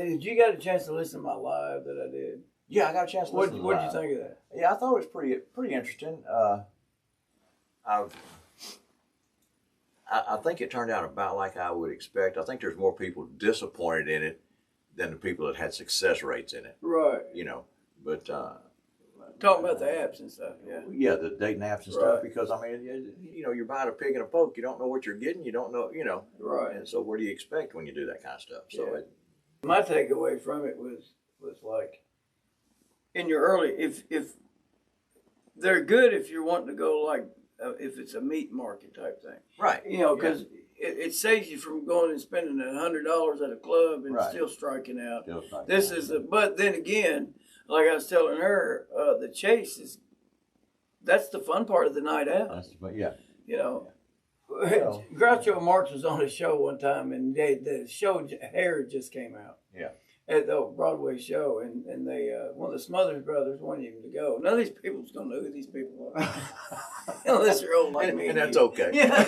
you got a chance to listen to my live that I did? Yeah, I got a chance to listen to What did you think of that? Yeah, I thought it was pretty interesting. I think it turned out about like I would expect. I think there's more people disappointed in it than the people that had success rates in it. Right. You know, but talking about the apps and stuff. Yeah. Yeah, the dating apps and stuff. Because I mean, you know, you're buying a pig and a poke. You don't know what you're getting. You don't know. You know. Right. And so, what do you expect when you do that kind of stuff? So, my takeaway from it was like, in your early, if they're good if you're wanting to go like if it's a meat market type thing, right? You know, because it saves you from going and spending $100 at a club and still striking out. But then again, like I was telling her, the chase that's the fun part of the night out. You know. Well, Groucho Marx was on a show one time, and the show Hair just came out. Yeah. At the Broadway show, and they one of the Smothers Brothers wanted him to go. None of these people's gonna know who these people are, unless they're old like me. And that's okay. Yeah,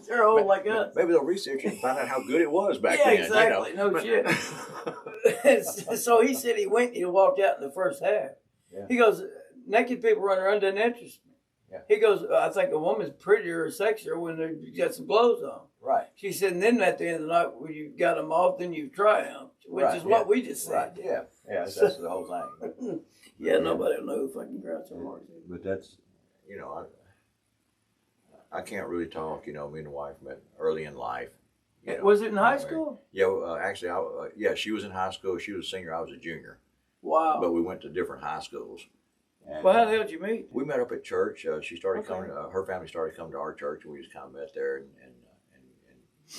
they're old like us. Maybe they'll research it and find out how good it was back then. Yeah, exactly. You know? No shit. So he said he walked out in the first half. Yeah. He goes, naked people running around doesn't interest me. Yeah. He goes, I think a woman's prettier or sexier when they got some clothes on. Right. She said, and then at the end of the night, when you got them off, then you try them, which is what we just said. Right. Yeah. Yeah. That's the whole thing. Nobody will know who fucking Groucho Marx is. But that's, you know, I can't really talk. You know, me and the wife met early in life. Was it in high school? Yeah. Actually, she was in high school. She was a senior. I was a junior. Wow. But we went to different high schools. And, well, how the hell did you meet? We met up at church. She started coming. Her family started coming to our church, and we just kind of met there. And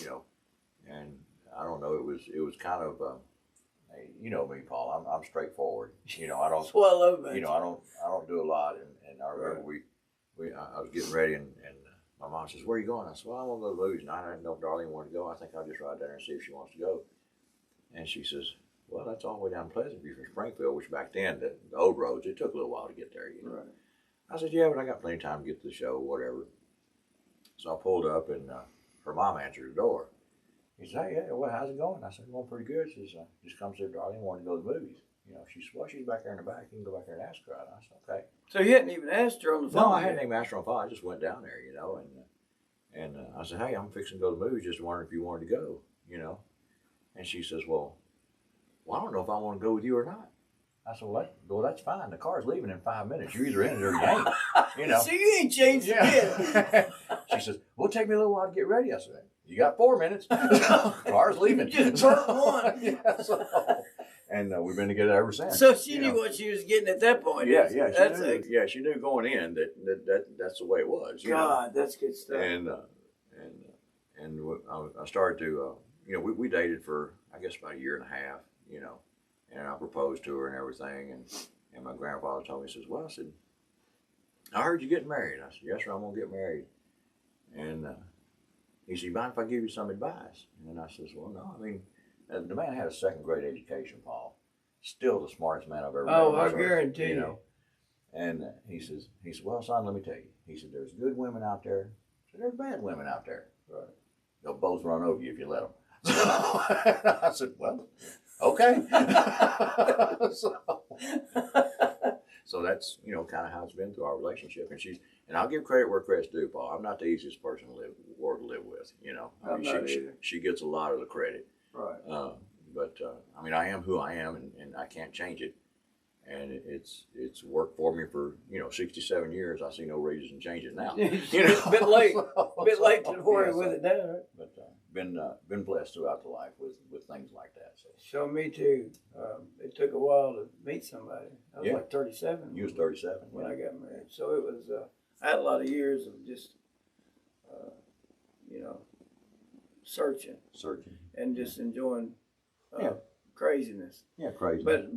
you know, and I don't know. It was kind of, you know me, Paul. I'm straightforward. You know, I don't. Well, I love that. You know, I don't do a lot. And I remember I was getting ready, and my mom says, "Where are you going?" I said, "Well, I want to go to the movies." And I didn't know if Darlene wanted to go. I think I'll just ride down there and see if she wants to go. And she says, "Well, that's all the way down Pleasantview from Springfield," which back then, the old roads, it took a little while to get there. You know? Right. I said, "Yeah, but I got plenty of time to get to the show, whatever." So I pulled up, and her mom answered the door. He said, "Hey, yeah, well, how's it going?" I said, "Going pretty good." She says, "Just come see Darlene wanted to go to the movies." You know, she said, "Well, she's back there in the back. You can go back there and ask her." And I said, "Okay." So you hadn't even asked her on the phone? No, I hadn't even asked her on the phone. I just went down there, you know, and I said, "Hey, I'm fixing to go to the movies. Just wondering if you wanted to go, you know." And she says, Well, I don't know if I want to go with you or not. I said, well, that's fine. The car's leaving in 5 minutes. You're either in it or you ain't. You know. So you ain't changed yet. She says, "Well, take me a little while to get ready." I said, "You got 4 minutes. Car's leaving." Just burnt one. And we've been together ever since. So she knew what she was getting at that point. Yeah, she knew going in that's the way it was. That's good stuff. And I started to, you know, we dated for I guess about a year and a half, you know. And I proposed to her and everything, and my grandfather told me, he says, "Well," I said, "I heard you getting married." I said, "Yes, sir, I'm going to get married." And he said, "You mind if I give you some advice?" And I says, "Well, no, I mean, the man had a second-grade education, Paul. Still the smartest man I've ever met. Oh, I guarantee you. Know? And he says, "Well, son, let me tell you." He said, "There's good women out there. He said, there's bad women out there. Right. They'll both run over you if you let them." So I said, "Well, okay." So that's, you know, kind of how it's been through our relationship. And I'll give credit where credit's due, Paul. I'm not the easiest person to live with, you know. I mean, she gets a lot of the credit. Right. But I mean, I am who I am, and I can't change it. And it's worked for me for, you know, 67 years. I see no reason to change it now. You know? A bit late. Bit to worry with it now, right? But been blessed throughout the life with things like that. So me too. It took a while to meet somebody. I was like 37. You was 37 when I got married. So it was. I had a lot of years of just, you know, searching, and just enjoying craziness. Yeah, crazy. But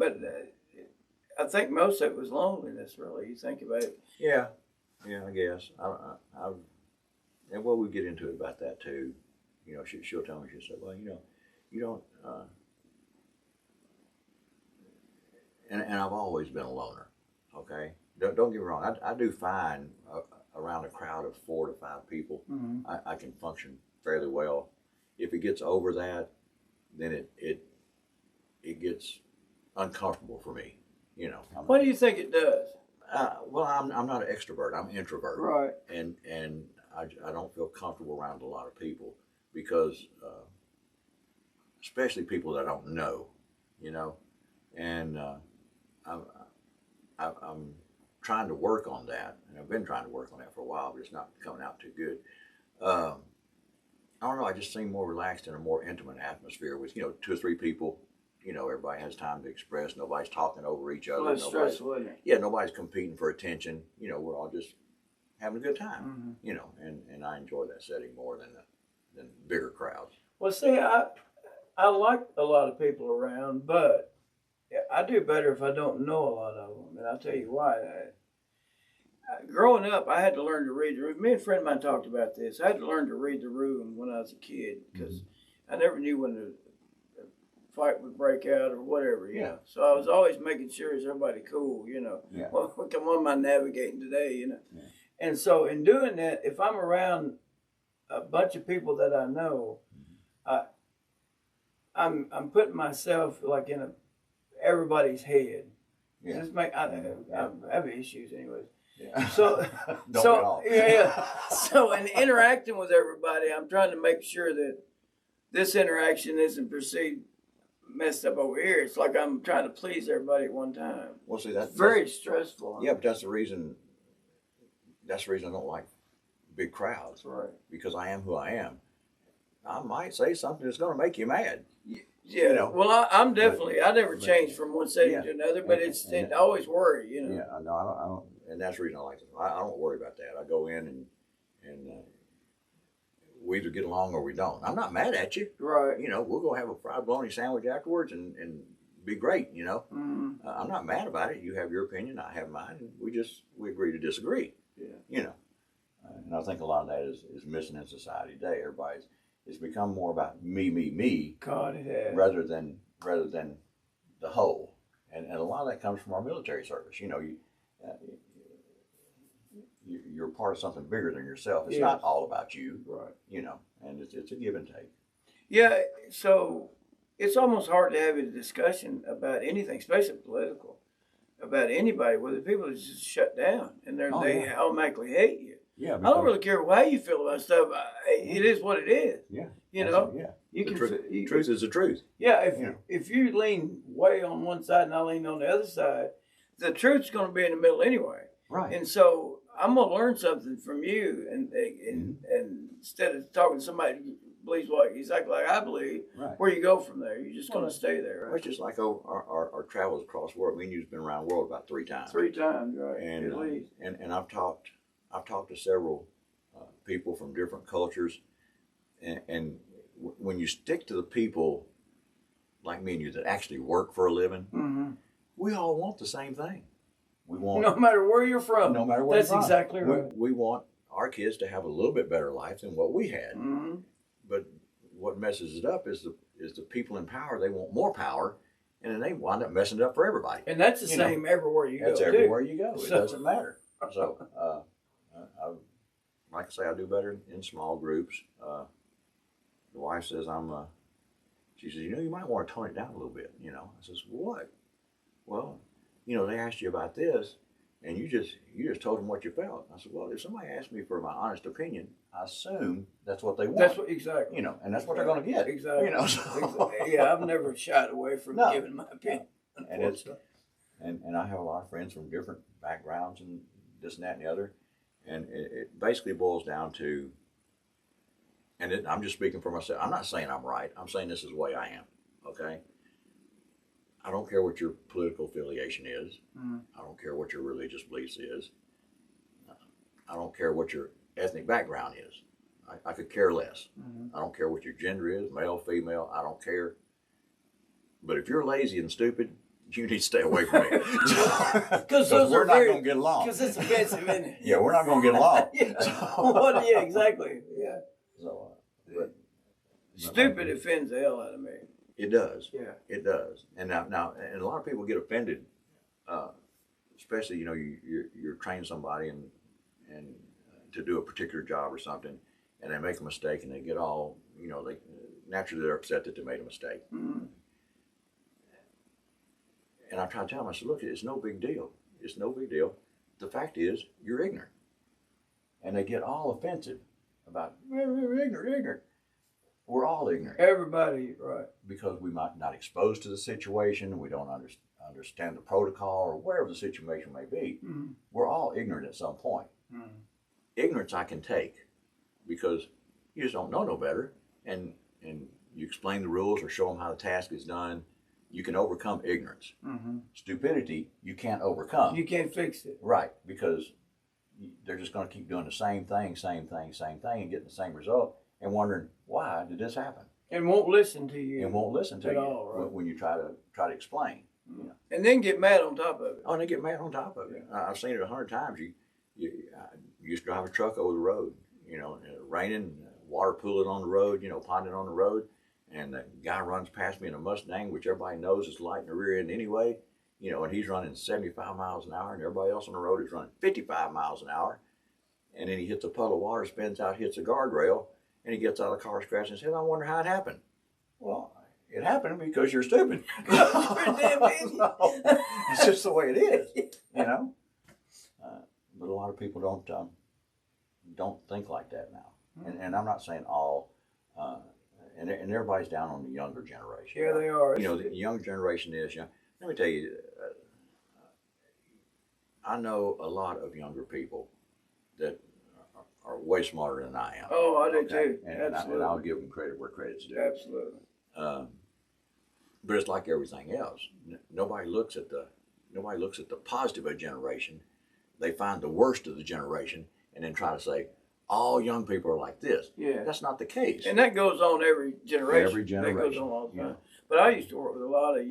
I think most of it was loneliness. Really, you think about it. Yeah, I guess. And we'll get into it about that too. You know, she'll tell me. She'll say, "Well, you know, you don't." And I've always been a loner. Okay, don't get me wrong. I do fine around a crowd of 4 to 5 people. Mm-hmm. I can function fairly well. If it gets over that, then it gets uncomfortable for me. You know. What do you think it does? Well, I'm not an extrovert. I'm an introvert. Right. And I don't feel comfortable around a lot of people because, especially people that I don't know, you know, and I'm trying to work on that, and I've been trying to work on that for a while, but it's not coming out too good. I don't know. I just seem more relaxed in a more intimate atmosphere with 2 or 3 people. You know, everybody has time to express. Nobody's talking over each other. Less stressful, isn't it? Yeah, nobody's competing for attention. You know, we're all just having a good time. Mm-hmm. You know, and I enjoy that setting more than bigger crowds. Well, see, I like a lot of people around, but I do better if I don't know a lot of them, and I'll tell you why. Growing up, I had to learn to read the room. Me and a friend of mine talked about this. I had to learn to read the room when I was a kid because I never knew when the fight would break out or whatever, you know. So I was always making sure is everybody cool, you know. Yeah. Well, what am I navigating today, you know? Yeah. And so in doing that, if I'm around a bunch of people that I know, I'm putting myself like in everybody's head. Yeah. I have issues anyways. Yeah. So yeah. So in interacting with everybody, I'm trying to make sure that this interaction isn't perceived messed up over here. It's like I'm trying to please everybody at one time. Well, see, that's very stressful. Yeah, but that's the reason. That's the reason I don't like big crowds. Right. Because I am who I am. I might say something that's going to make you mad. Yeah. You know? Well, I'm definitely. I never change from one setting to another, but I always worry. You know. Yeah. No, I don't. And that's the reason I like it. I don't worry about that. I go in and we either get along or we don't. I'm not mad at you. Right. You know, we'll go have a fried bologna sandwich afterwards and be great, you know. Mm-hmm. I'm not mad about it. You have your opinion, I have mine, and we agree to disagree. Yeah. You know. And I think a lot of that is missing in society today. It's become more about me. God, it has. Rather than the whole. And a lot of that comes from our military service. You know, you're part of something bigger than yourself. It's not all about you, right? You know, and it's a give and take. Yeah, so it's almost hard to have a discussion about anything, especially political, about anybody, whether people just shut down and they automatically hate you. Yeah, I don't really care how you feel about stuff. It is what it is. Yeah, you know. Yeah, you truth is the truth. Yeah, if you lean way on one side and I lean on the other side, the truth's going to be in the middle anyway. Right. And so I'm going to learn something from you, and instead of talking to somebody who believes exactly like I believe, where you go from there, you're just going to stay there. Right? Well, it's just like our travels across the world. Me and you've been around the world about 3 times. 3 times, right? And at least. And I've talked to several people from different cultures, and when you stick to the people like me and you that actually work for a living, we all want the same thing. We want, no matter where you're from. No matter where you're from. That's exactly right. We want our kids to have a little bit better life than what we had. Mm-hmm. But what messes it up is the people in power. They want more power, and then they wind up messing it up for everybody. And that's the same everywhere you go. That's everywhere you go. It doesn't matter. So, like I say, I do better in small groups. The wife says she says, you might want to tone it down a little bit. I says, what? Well, they asked you about this, and you just told them what you felt. I said, well, if somebody asks me for my honest opinion, I assume that's what they want. That's what exactly. And that's what they're going to get. Exactly. So. Yeah, I've never shied away from giving my opinion. And I have a lot of friends from different backgrounds and this and that and the other, and it basically boils down to. And I'm just speaking for myself. I'm not saying I'm right. I'm saying this is the way I am. Okay. I don't care what your political affiliation is. I don't care what your religious beliefs is. I don't care what your ethnic background is. I could care less. I don't care what your gender is, male, female. I don't care. But if you're lazy and stupid, you need to stay away from me. Because we're not going to get along. Because it's offensive, isn't it? Yeah, we're not going to get along. Yeah, exactly. Yeah. So, stupid offends the hell out of me. It does. Yeah. It does. And now, and a lot of people get offended, especially you're training somebody and to do a particular job or something, and they make a mistake and they get all they naturally they're upset that they made a mistake. And I try to tell them, I said, look, it's no big deal. It's no big deal. The fact is, you're ignorant. And they get all offensive about, ignorant. We're all ignorant. Everybody, right. Because we might not exposed to the situation, we don't understand the protocol, or whatever the situation may be. Mm-hmm. We're all ignorant at some point. Mm-hmm. Ignorance I can take, because you just don't know no better, and you explain the rules or show them how the task is done. You can overcome ignorance. Mm-hmm. Stupidity, you can't overcome. You can't fix it. Right, because they're just going to keep doing the same thing, and getting the same result, and wondering, why did this happen? And won't listen to you. And won't listen to you all, right. when you try to explain. Mm-hmm. You know? And then get mad on top of it. Oh, and they get mad on top of it. I've seen it 100 times. You used to drive a truck over the road, raining, water pooling on the road, ponding on the road. And the guy runs past me in a Mustang, which everybody knows is light in the rear end anyway, and he's running 75 miles an hour, and everybody else on the road is running 55 miles an hour. And then he hits a puddle of water, spins out, hits a guardrail, and he gets out of the car scratching his head. I wonder how it happened. Well, it happened because you're stupid. It's just the way it is, But a lot of people don't think like that now. And I'm not saying all. And everybody's down on the younger generation. Yeah, they are. The younger generation is young. Let me tell you, I know a lot of younger people that are way smarter than I am. Oh, I do too. And I'll give them credit where credit's due. Absolutely. But it's like everything else. Nobody looks at the positive of a generation. They find the worst of the generation and then try to say, all young people are like this. Yeah. That's not the case. And that goes on every generation. Every generation. That goes on all the time. But I used to work with a lot of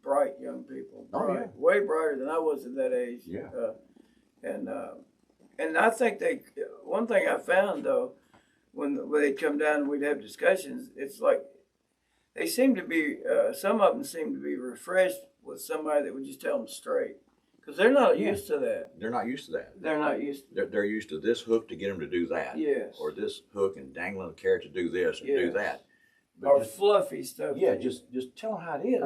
bright young people. Way brighter than I was at that age. Yeah. And I think one thing I found though, when they'd come down and we'd have discussions, it's like they seem to be, some of them seem to be refreshed with somebody that would just tell them straight. Because they're not used to that. They're not used to that. They're not used to They're used to this hook to get them to do that. Yes. Or this hook and dangling a carrot to do this or do that. But or fluffy stuff. Yeah, just tell them how it is.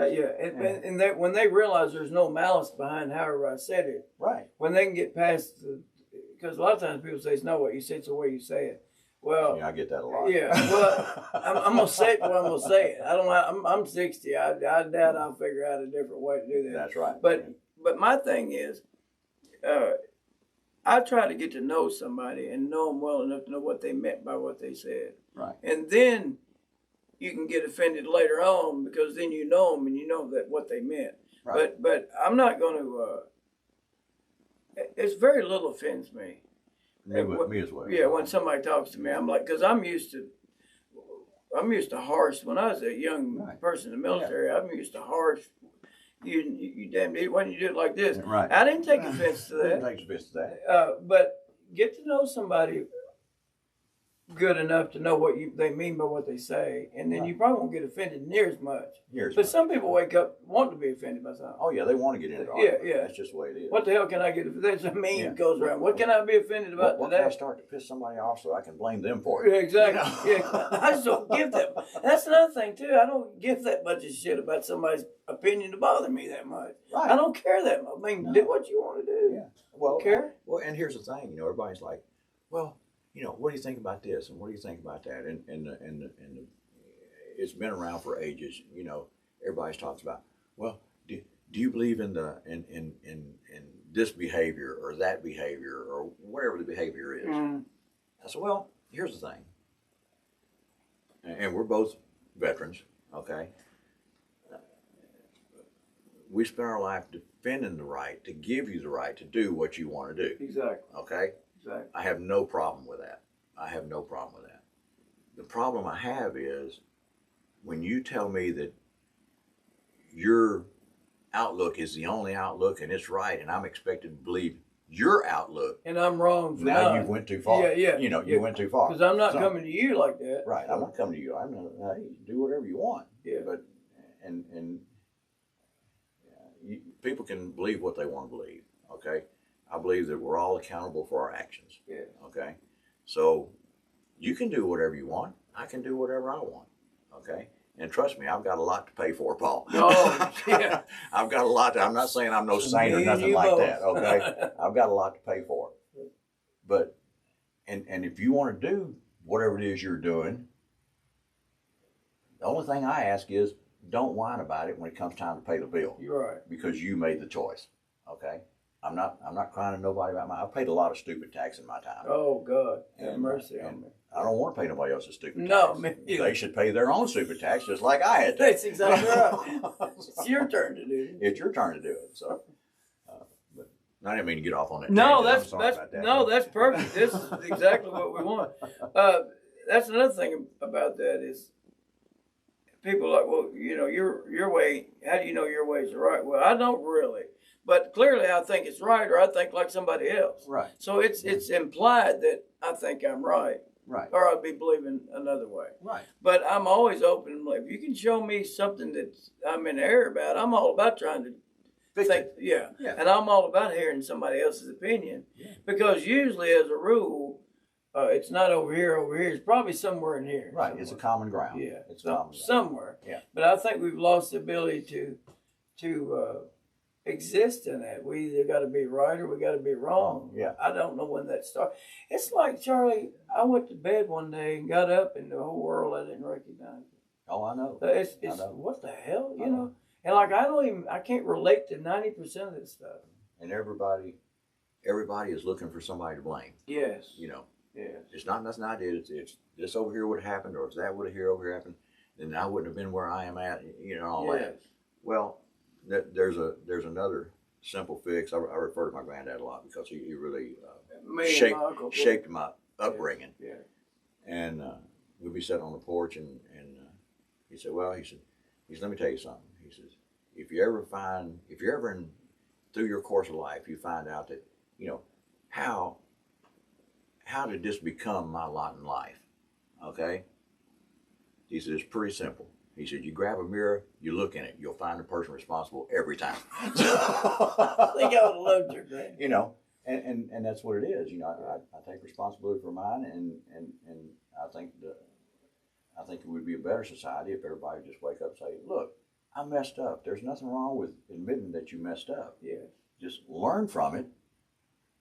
And when they realize there's no malice behind however I said it. Right. When they can get past because a lot of times people say it's not what you say, it's the way you say it. Well, I get that a lot. Yeah, well, I'm gonna say it the way I'm gonna say it. I'm 60. I doubt I'll figure out a different way to do that. That's right. But my thing is, I try to get to know somebody and know them well enough to know what they meant by what they said. Right. And then you can get offended later on because then you know them and you know that what they meant. Right. But I'm not going to. It's very little offends me. Me as well. Yeah, when somebody talks to me, I'm like, because I'm used to harsh. When I was a young person in the military, I'm used to harsh. You damn idiot, why didn't you do it like this? Right. I didn't take offense to that. I didn't take offense to that. But get to know somebody good enough to know what they mean by what they say, and then you probably won't get offended near as much. But some people wake up wanting to be offended by something. Oh yeah, they want to get into it. Yeah. That's just the way it is. What the hell can I get offended? There's a meme goes around. What can I be offended about what today? Can I start to piss somebody off so I can blame them for it? Yeah, exactly. Yeah. I just don't give them. That's another thing too. I don't give that much of shit about somebody's opinion to bother me that much. Right. I don't care that much. I mean, do what you want to do. Yeah. Well, care. Well, and here's the thing. Everybody's like, well, what do you think about this and what do you think about that? And it's been around for ages. Everybody's talks about, well, do you believe in this behavior or that behavior or whatever the behavior is? Mm. I said, well, here's the thing. And we're both veterans, okay? We spend our life defending the right to give you the right to do what you want to do. Exactly. Okay? Exactly. I have no problem with that. The problem I have is when you tell me that your outlook is the only outlook and it's right, and I'm expected to believe your outlook. And I'm wrong for now you went too far. Yeah. You went too far. Because I'm not coming to you like that. Right. I'm not coming to you. I'm not, hey, do whatever you want. Yeah. But people can believe what they want to believe. Okay. I believe that we're all accountable for our actions. Yeah. Okay. So you can do whatever you want. I can do whatever I want. Okay. And trust me, I've got a lot to pay for, Paul. Oh, yeah. I've got a lot. I'm not saying I'm no saint or nothing like that. Okay, I've got a lot to pay for. But and if you want to do whatever it is you're doing, the only thing I ask is don't whine about it when it comes time to pay the bill. You're right. Because you made the choice. Okay, I'm not crying to nobody about I've paid a lot of stupid tax in my time. Oh God, have mercy on me. I don't want to pay nobody else's stupid tax. No, man. They should pay their own stupid tax just like I had to. That's exactly right. It's your turn to do it. It's your turn to do it. So, but I didn't mean to get off on that. No, tangent. that's perfect. This is exactly what we want. That's another thing about that is people are like, well, you know, your way. How do you know your way is right? Well, I don't really, but clearly I think it's right, or I think like somebody else. Right. So it's implied that I think I'm right. Right. Or I'd be believing another way. Right. But I'm always open to believe. If you can show me something that I'm in error about, I'm all about trying to fix think. it. Yeah. Yeah. And I'm all about hearing somebody else's opinion. Yeah. Because usually, as a rule, it's not over here. It's probably somewhere in here. Right. Somewhere. It's a common ground. Yeah. It's common somewhere. Yeah. But I think we've lost the ability to exist in that. We either got to be right or we got to be wrong. Yeah. I don't know when that started. It's like, Charlie, I went to bed one day and got up and the whole world I didn't recognize it. Oh, I know. It's I know. what the hell, you know? And like I can't relate to 90% of this stuff. And everybody is looking for somebody to blame. Yes. You know. Yes. It's not nothing I did. It's this over here would have happened, or if that would have over here happened, then I wouldn't have been where I am at. You know, all that. Well, there's another simple fix. I refer to my granddad a lot because he really shaped my upbringing. Yeah. And we'd be sitting on the porch, and he said, "Well," he said, "let me tell you something." He says, if you ever through your course of life, you find out that, you know, how did this become my lot in life? Okay. He said, it's pretty simple. He said, you grab a mirror, you look in it, you'll find the person responsible every time. I think I would have loved your granddad. You know, and that's what it is. You know, I take responsibility for mine, and I think it would be a better society if everybody just wake up and say, look, I messed up. There's nothing wrong with admitting that you messed up. Yeah. Just learn from it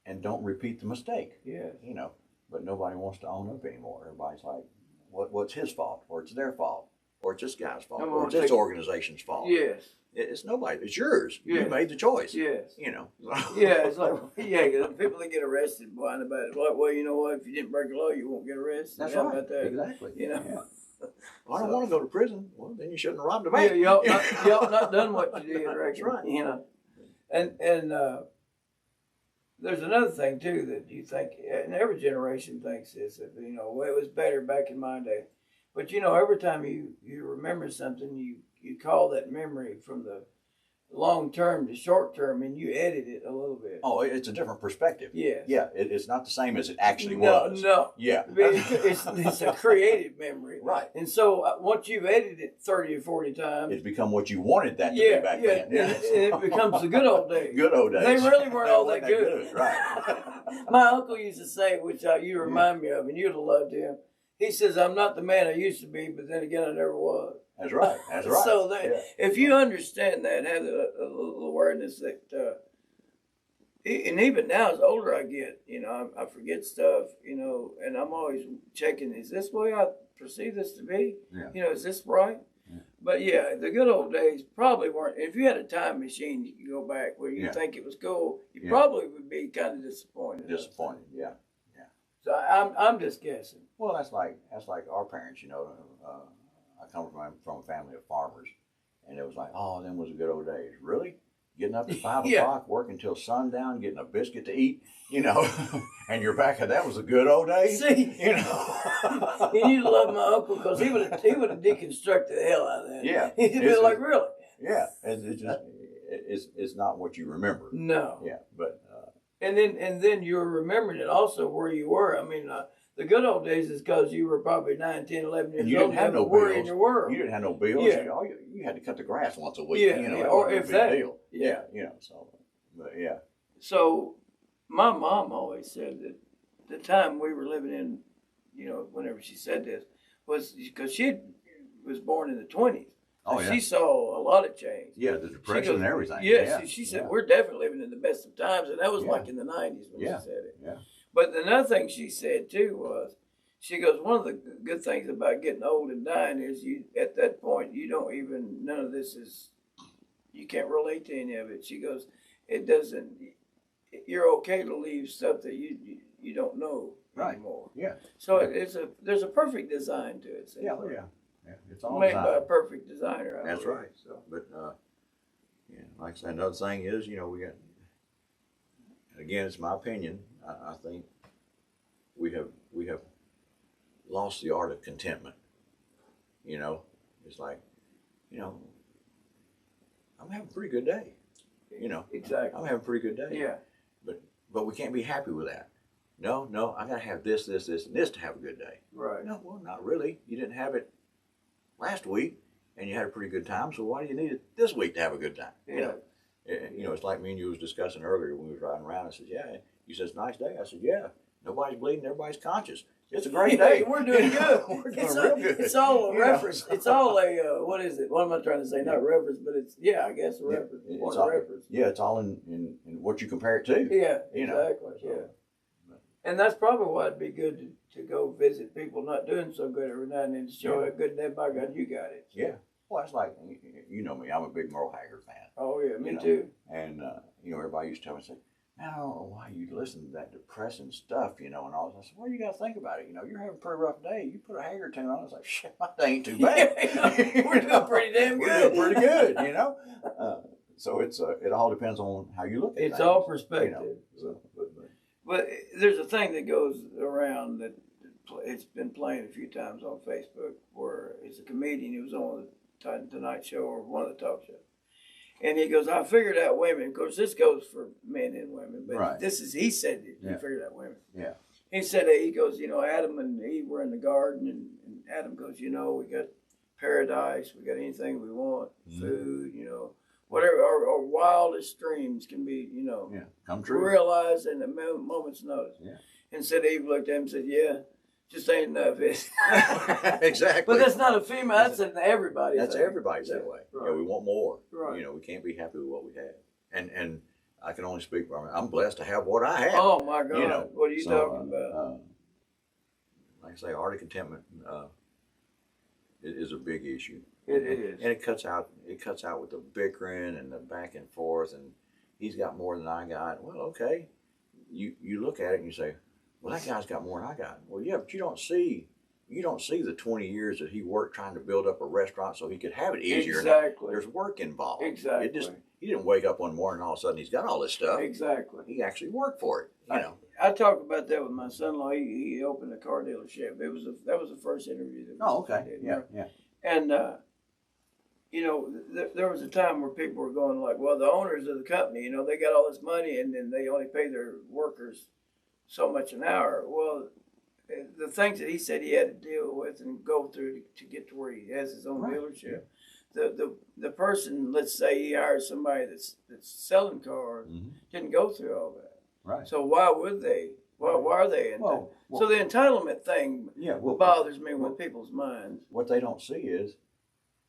and don't repeat the mistake. Yeah. You know, but nobody wants to own up anymore. Everybody's like, what's his fault? Or it's their fault. Or it's this guy's fault. Or it's this organization's fault. Yes. It's nobody. It's yours. Yes. You made the choice. Yes. You know. Yeah, it's like, people that get arrested whine about it. Like, well, you know what? If you didn't break the law, you won't get arrested. That's right. About that. Exactly. You know. Yeah. Well, I don't want to go to prison. Well, then you shouldn't have robbed a bank. Yeah, y'all not done what you did. That's right. You know. And there's another thing too that you think, and every generation thinks this, that, you know, well, it was better back in my day. But you know, every time you remember something, you call that memory from the long term to short term, and you edit it a little bit. Oh, it's a different perspective. Yes. Yeah, it's not the same as it actually was. No. Yeah. It's a creative memory. Right. And so once you've edited it 30 or 40 times, it's become what you wanted that to be back then. Yeah. It becomes the good old days. Good old days. They really weren't all that good. Right. My uncle used to say, which you remind me of, and you'd have loved him. He says, I'm not the man I used to be, but then again, I never was. That's right. That's right. So if you understand that, have a little awareness that, and even now, as older I get, you know, I forget stuff, you know, and I'm always checking, is this the way I perceive this to be? Yeah. You know, is this right? Yeah. But yeah, the good old days probably weren't. If you had a time machine, you could go back where you think it was cool, you probably would be kind of disappointed. Disappointed, yeah. So I'm just guessing. Well, that's like our parents, you know. I come from a family of farmers, and it was like, oh, them was the good old days. Really? Getting up at 5 o'clock, working till sundown, getting a biscuit to eat, you know, and you're back at that was the good old days. See, you know. And you love my uncle because he would have deconstructed the hell out of that. Yeah. He'd be like, really? Yeah. It's not what you remember. No. Yeah, but. And then you're remembering it also where you were. I mean, the good old days is because you were probably 9, 10, 11 years old. You didn't have no worry bills. in your world. You didn't have no bills. Yeah. You had to cut the grass once a week. Yeah, you know, or if that. Deal. Yeah, you know, so, but yeah. So, my mom always said that the time we were living in, you know, whenever she said this, was because was born in the 20s. Oh, yeah. She saw a lot of change. Yeah, the depression and everything. Yeah, she said, we're definitely living in the best of times. And that was like in the 90s when she said it. Yeah. But another thing she said, too, was, she goes, one of the good things about getting old and dying is you, at that point, you don't even, none of this is, you can't relate to any of it. She goes, it doesn't, you're okay to leave stuff that you don't know anymore. Yeah. So there's a perfect design to it. Yeah, it's all made by a perfect designer. That's right. So, but like I said, another thing is, we got. Again, it's my opinion. I think we have lost the art of contentment. It's like, I'm having a pretty good day. Exactly. I'm having a pretty good day. Yeah. But we can't be happy with that. No, I got to have this, and this to have a good day. Right. No, well, not really. You didn't have it last week, and you had a pretty good time. So why do you need it this week to have a good time? Yeah. It's like me and you was discussing earlier when we was riding around. I said, yeah. You said, it's a nice day. I said, yeah. Nobody's bleeding. Everybody's conscious. It's a great day. We're doing good. We're doing real good. It's all a reference. It's all a, what is it? What am I trying to say? Not reference, but it's, I guess a reference. It's all, reference. Yeah, it's all in what you compare it to. Yeah, exactly. And that's probably why it'd be good to go visit people not doing so good every now and then to show how good that by God you got it. Yeah. Well, it's like, you know me, I'm a big Merle Haggard fan. Oh, yeah, me too. And, everybody used to tell me, man, I don't know why you listen to that depressing stuff, and all this. I said, well, you got to think about it. You're having a pretty rough day. You put a Haggard tune on, it's like, shit, my day ain't too bad. We're doing pretty damn good. We're doing pretty good, So it all depends on how you look at it. It's all perspective. But there's a thing that goes around that it's been playing a few times on Facebook where it's a comedian who was on the Tonight Show or one of the talk shows. And he goes, I figured out women. Of course, this goes for men and women, but he said he figured out women. Yeah. He said, he goes, Adam and Eve were in the garden, and Adam goes, we got paradise, we got anything we want, food, whatever our wildest dreams can be, come true, realized in a moment's notice. Yeah. And said Eve looked at him and said, yeah, just ain't enough. Exactly. But that's not a female. That's an everybody. That's everybody's that way. Right. Yeah, we want more. Right. We can't be happy with what we have. And I can only speak for me. I'm blessed to have what I have. Oh my God! What are you talking about? Like I say, art of contentment is a big issue. It is. And it cuts out with the bickering and the back and forth. And he's got more than I got. Well, okay. You look at it and you say, well, that guy's got more than I got. Well, yeah, but you don't see the 20 years that he worked trying to build up a restaurant so he could have it easier. Exactly. There's work involved. Exactly. He didn't wake up one morning and all of a sudden he's got all this stuff. Exactly. He actually worked for it. I talk about that with my son-in-law. He opened a car dealership. That was the first interview that okay. Did. Yeah. And there was a time where people were going like, well, the owners of the company, they got all this money and then they only pay their workers so much an hour. Well, the things that he said he had to deal with and go through to get to where he has his own dealership. The person, let's say he hires somebody that's selling cars, didn't go through all that. Right. So why would they? Why are they? So the entitlement thing bothers me with people's minds. What they don't see is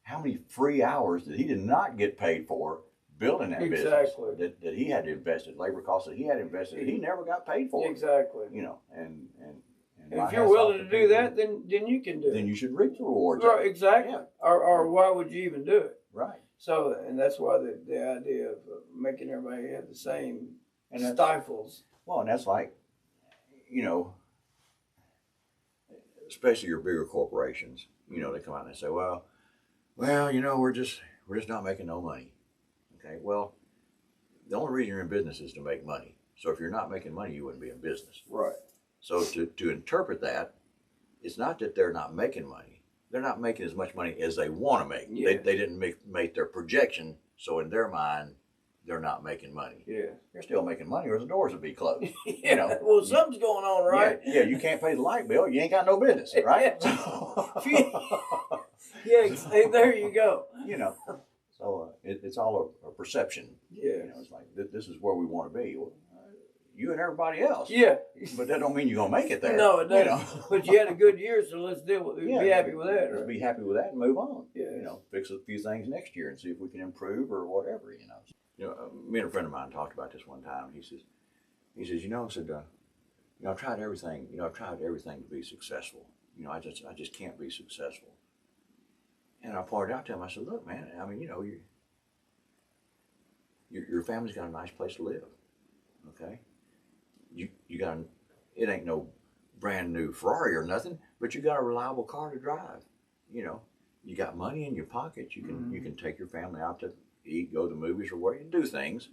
how many free hours that he did not get paid for building that business that he had invested, labor costs that he had invested, he never got paid for. Exactly. And if you're willing to do that, then you can do it. Then you should reap the rewards. Right, exactly. Yeah. Or why would you even do it? Right. So, and that's why the idea of making everybody have the same stifles. Well, and that's like, especially your bigger corporations, they come out and they say, well, we're just not making no money. Okay, well, the only reason you're in business is to make money. So if you're not making money, you wouldn't be in business. Right. So to interpret that, it's not that they're not making money. They're not making as much money as they want to make. Yeah. They didn't make their projection, so in their mind, they're not making money. Yeah. They're still making money or the doors would be closed. Well, something's going on, right? Yeah, you can't pay the light bill. You ain't got no business, right? There you go. So it's all a perception. Yeah. It's like, this is where we want to be. Well, you and everybody else. Yeah. But that don't mean you're gonna make it there. No, it doesn't. You know? But you had a good year, so let's deal with it. Be happy with that. Let's be happy with that and move on. Yeah. You know, fix a few things next year and see if we can improve or whatever. Me and a friend of mine talked about this one time. He says, I've tried everything. I've tried everything to be successful. I just can't be successful. And I pointed out to him. I said, look, man. I mean, your family's got a nice place to live. Okay. You got it ain't no brand new Ferrari or nothing, but you got a reliable car to drive. You got money in your pocket. You can take your family out to eat, go to the movies, or where you do things.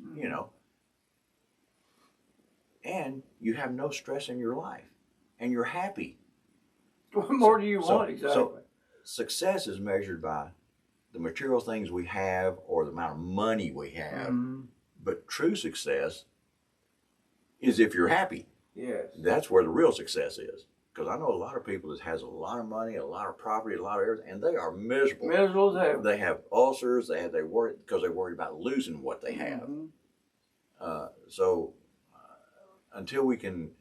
And you have no stress in your life, and you're happy. What more do you want exactly? So success is measured by the material things we have or the amount of money we have. But true success is if you're happy. Yes. That's where the real success is. Because I know a lot of people that has a lot of money, a lot of property, a lot of everything, and they are miserable. Miserable as hell. They have ulcers. They worry because they're worried about losing what they have. So until we can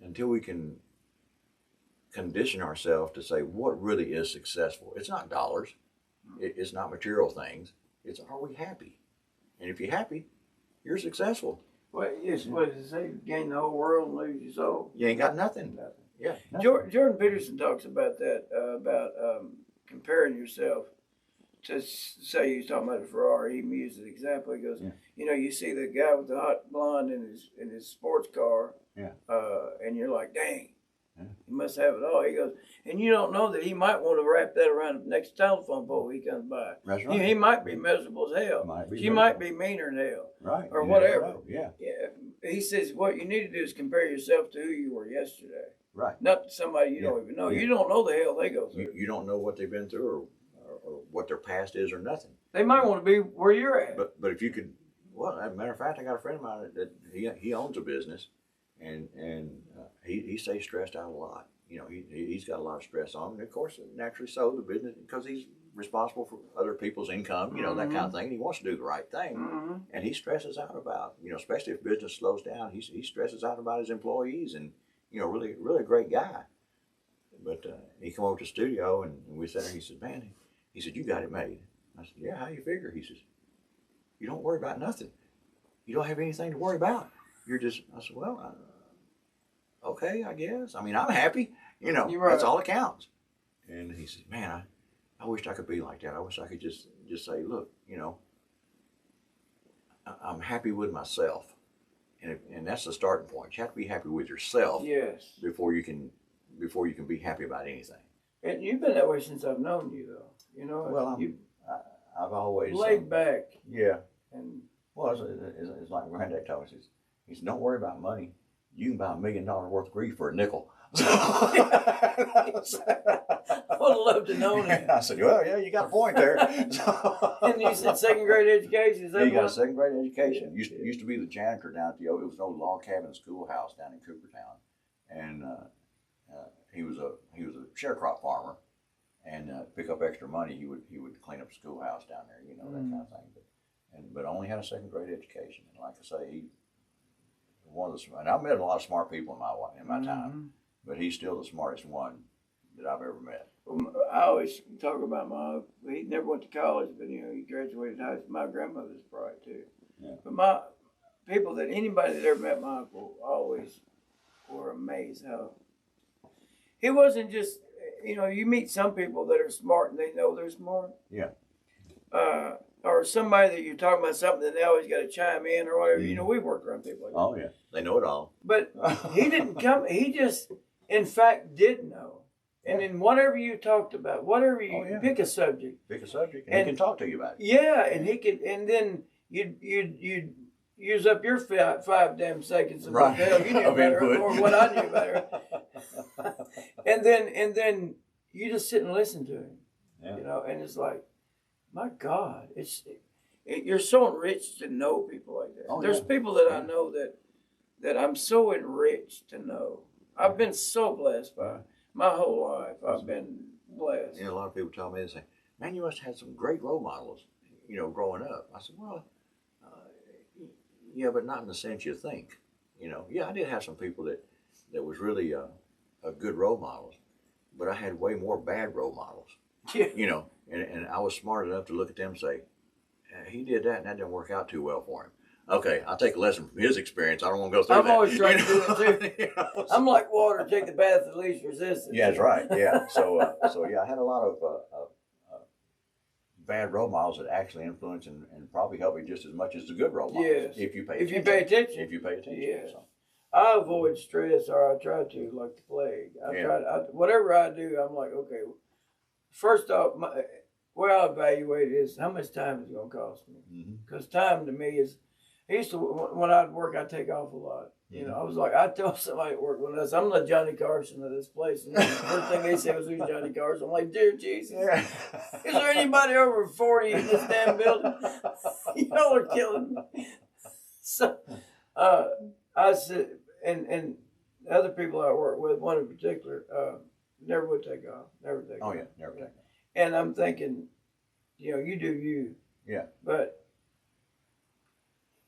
condition ourselves to say what really is successful, it's not dollars, it's not material things. It's are we happy? And if you're happy, you're successful. Well, yes. What does it say? Gain the whole world and lose your soul. You ain't got nothing. Yeah. Jordan Peterson talks about that, about comparing yourself to, say you're talking about a Ferrari. He used an example. He goes, you see the guy with the hot blonde in his sports car, and you're like, dang, he must have it all. He goes, and you don't know that he might want to wrap that around the next telephone pole he comes by. That's right. He might be miserable as hell. She might be meaner than hell. Right. Or whatever. Yeah. He says what you need to do is compare yourself to who you were yesterday. Right. Not somebody you don't even know. You don't know the hell they go through. You don't know what they've been through or what their past is or nothing. They might want to be where you're at. But if you could, well, as a matter of fact, I got a friend of mine that he owns a business, and he stays stressed out a lot. He's got a lot of stress on him, and of course, naturally so, the business, because he's responsible for other people's income, that kind of thing, and he wants to do the right thing, and he stresses out about, especially if business slows down, he stresses out about his employees, and really, really a great guy. But he come over to the studio, and we sat there, and he said, man, he said, you got it made. I said, yeah, how you figure? He says, you don't worry about nothing. You don't have anything to worry about. You're just, I said, well, okay, I guess. I mean, I'm happy. That's all that counts. And he said, man, I wished I could be like that. I wish I could just say, look, I'm happy with myself. And that's the starting point. You have to be happy with yourself. Yes. Before you can be happy about anything. And you've been that way since I've known you, though. Well, I've always laid back. Yeah. And it's like Granddad told us. He said, don't worry about money. You can buy $1 million worth of grief for a nickel. I would have loved to know that. I said, well, yeah, you got a point there. And you said second grade education. Is that he got a second grade education. Used to be the janitor down at it was an old log cabin schoolhouse down in Coopertown, and he was a sharecrop farmer, and to pick up extra money, he would clean up the schoolhouse down there, that kind of thing. But only had a second grade education, and like I say, and I've met a lot of smart people in my time, but he's still the smartest one that I've ever met. I always talk about he never went to college, but he graduated high school. My grandmother's bright too. Yeah. But anybody that ever met my uncle always were amazed how he wasn't just, you meet some people that are smart and they know they're smart. Yeah. Or somebody that you're talking about something that they always got to chime in or whatever. We've worked around people like that. Oh, yeah. They know it all. But he didn't come, he just, in fact, did know. And then whatever you talked about, pick a subject. Pick a subject, and he can talk to you about it. Yeah, and he could, and then you'd use up your five damn seconds of what the hell you knew better, or what I knew better. and then you just sit and listen to him, and it's like, my God, you're so enriched to know people like that. There's people that I know that I'm so enriched to know. I've been so blessed by my whole life. I've been blessed. A lot of people tell me, they say, man, you must have had some great role models, growing up. I said, well, yeah, but not in the sense you think. You know, yeah, I did have some people that was really a good role models, but I had way more bad role models. Yeah. You know, and I was smart enough to look at them and say, he did that and that didn't work out too well for him. Okay, I'll take a lesson from his experience. I don't want to go through I've that. always tried to do that too. I'm like water, take the path of least resistance. Yeah, that's right. Yeah. So yeah, I had a lot of bad role models that actually influence and probably help you just as much as the good role models. Yes. If you pay If attention. you pay attention. If you pay attention. Yeah. So. I avoid stress, or I try to, like the plague. Whatever I do, I'm like, okay, first off, where I evaluate it is how much time is it going to cost me. Because time to me is, I used to, when I'd work, I'd take off a lot. You know, I was like, I tell somebody at work with us, I'm the Johnny Carson of this place. And the first thing they said was, who's Johnny Carson? I'm like, dear Jesus, is there anybody over 40 in this damn building? Y'all are killing me. So, I said, and other people I work with, one in particular, never would take off. Never take off. Oh, yeah, never take off. And I'm thinking, you know, you do you. Yeah. But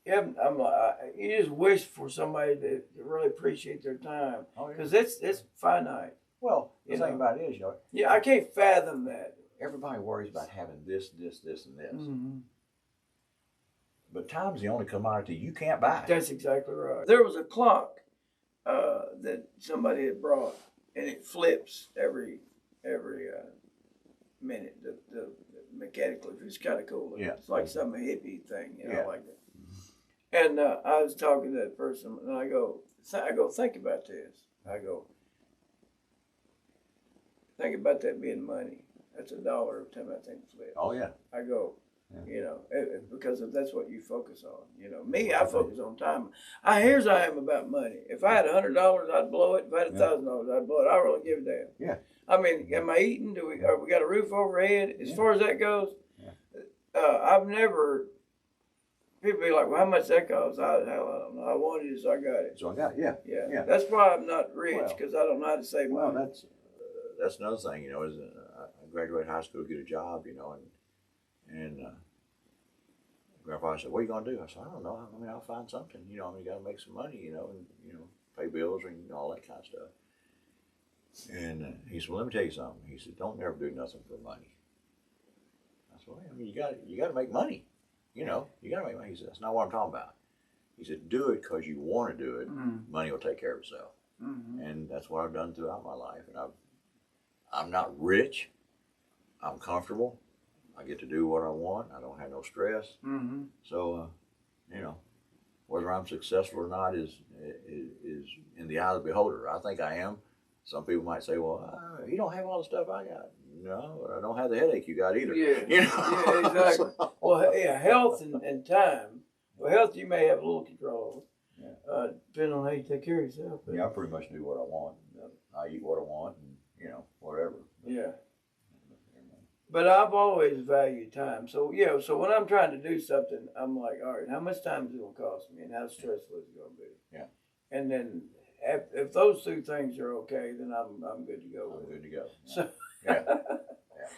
yeah, I'm like, you just wish for somebody to really appreciate their time, because it's finite. Well, the thing about it is, you know. Yeah, I can't fathom that. Everybody worries about having this, and this. But time's the only commodity you can't buy. That's exactly right. There was a clock that somebody had brought, and it flips every minute. The mechanically, it's kind of cool. Yeah. It's like some hippie thing, you know, Yeah. like that. And I was talking to that person, and I go, think about this. I go, think about that being money. That's $1 every time that thing flips. Oh, yeah. I go, you know, because if that's what you focus on. You know, me, I focus on time. Here's how I am about money. If I had $100, I'd blow it. If I had $1,000, I'd blow it. I really give a damn. Yeah. I mean, am I eating? We got a roof overhead? As far as that goes, I've never. People be like, well, how much that costs? I don't know. I wanted it, so I got it. So I got it, yeah. That's why I'm not rich, because I don't know how to save money. Well, that's another thing, you know, is I graduated high school, get a job, you know, and Grandpa said, what are you going to do? I said, I don't know. I mean, I'll find something, you know, I mean, you got to make some money, you know, and, you know, pay bills and all that kind of stuff. And he said, well, let me tell you something. He said, don't never do nothing for money. I said, well, I mean, you got to make money. You know, you got to make money. He said, that's not what I'm talking about. He said, do it because you want to do it. Money will take care of itself. And that's what I've done throughout my life. And I'm not rich. I'm comfortable. I get to do what I want. I don't have no stress. So, you know, whether I'm successful or not is in the eye of the beholder. I think I am. Some people might say, well, you don't have all the stuff I got. No, I don't have the headache you got either. Yeah, you know? Yeah, exactly. Well, yeah, health and time. Well, health you may have a little control over, depending on how you take care of yourself. But yeah, I pretty much do what I want. I eat what I want, and you know, whatever. Yeah. But I've always valued time. So yeah, so when I'm trying to do something, I'm like, all right, how much time is it going to cost me, and how stressful is it going to be? Yeah. And then if those two things are okay, then I'm good to go. I'm good to go. So. Yeah.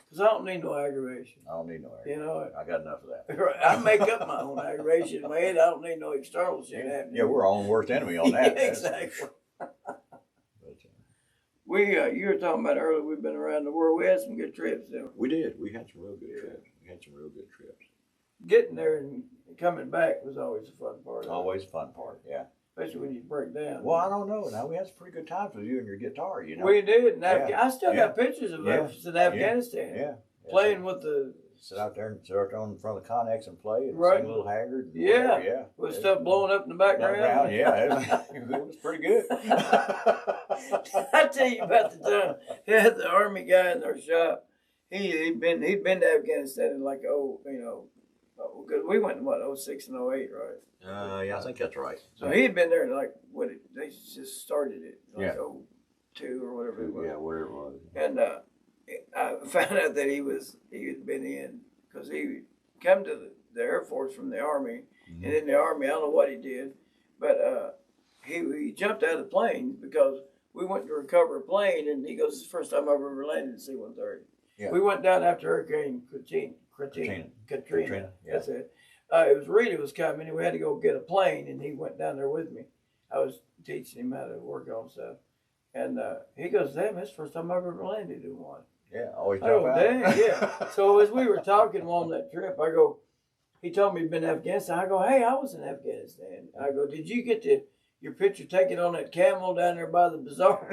Because I don't need no aggravation. I don't need no aggravation. You know, I got enough of that. Right. I make up my own aggravation in my head. I don't need no external shit happening. Yeah, we're our own worst enemy on that. Yeah, exactly. You were talking about earlier, we've been around the world. We had some good trips there. We did. We had some real good trips. Getting there and coming back was always a fun part. Always a fun part, yeah. Especially when you break down. Well, I don't know. Now, we had some pretty good times with you and your guitar, you know. We did. I still got pictures of us in Afghanistan. Yeah. Playing with the... Sit out there in front of the Connex and play and sing a little Haggard. Yeah. With stuff blowing up in the background. It was pretty good. I tell you about the time they had the Army guy in their shop. He'd been to Afghanistan in like, because we went in what, 06 and 08, right? Yeah, I think that's right. So he had been there like, they just started it, like 02 or whatever it was. Yeah, whatever it was. And I found out that he had been in, because he come to the Air Force from the Army, and in the Army, I don't know what he did, but he jumped out of the plane because we went to recover a plane, and he goes, "This is the first time I've ever landed in C-130." Yeah. We went down after Hurricane Katrina. Yeah. That's it. It was coming, and we had to go get a plane, and he went down there with me. I was teaching him how to work on stuff. And he goes, damn, that's the first time I've ever landed in one. Yeah, always I jump go, out. dang, yeah. So as we were talking on that trip, I go, he told me he'd been in Afghanistan. I go, hey, I was in Afghanistan. I go, did you get your picture taken on that camel down there by the bazaar?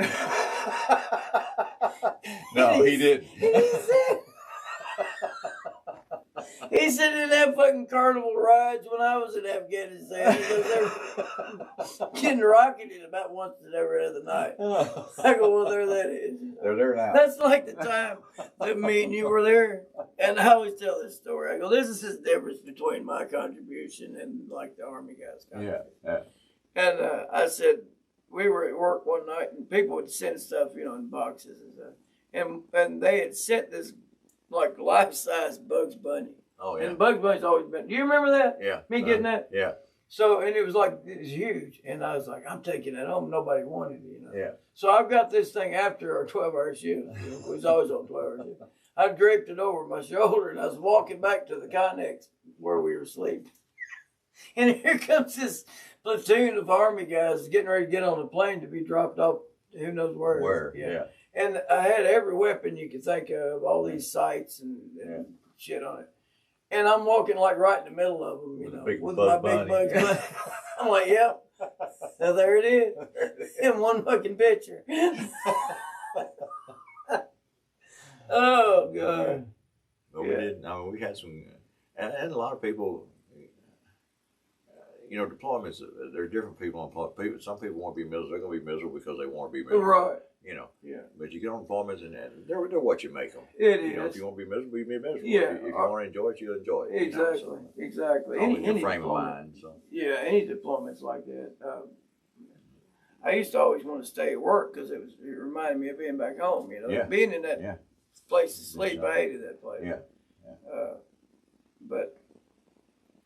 No, he didn't. He said in that fucking carnival rides when I was in Afghanistan. He goes, they're getting rocketed about once every other night. I go, well, there that is. They're there now. That's like the time that me and you were there. And I always tell this story. I go, this is the difference between my contribution and like the Army guys' contribution. Yeah. And I said, we were at work one night and people would send stuff, in boxes and stuff. And they had sent this like life-size Bugs Bunny. Oh, yeah. And Bugs Bunny's always been. Do you remember that? Yeah. Me getting that? Yeah. So, and it was huge. And I was like, I'm taking that home. Nobody wanted it, Yeah. So I've got this thing after our 12-hour shift. It was always on 12-hour shift. I draped it over my shoulder and I was walking back to the Connex where we were sleeping. And here comes this platoon of Army guys getting ready to get on the plane to be dropped off who knows where. Where, yeah. And I had every weapon you could think of, all these sights and shit on it. And I'm walking like right in the middle of them, with my big Bugs Bunny. I'm like, yep. So there it is. In one fucking picture. Oh, God. But we did. I mean, we had some, and a lot of people. Deployments. There are different people on deployment. Some people want to be miserable. They're going to be miserable because they want to be miserable. Right. Yeah. But you get on deployments, and they're what you make them. It is. If you want to be miserable, you be miserable. Yeah. If you want to enjoy it, you'll enjoy it. Exactly. Exactly. Any frame of mind. So. Yeah. Any deployments like that. I used to always want to stay at work because it reminded me of being back home. Being in that place to sleep. I hated that place. Yeah. But.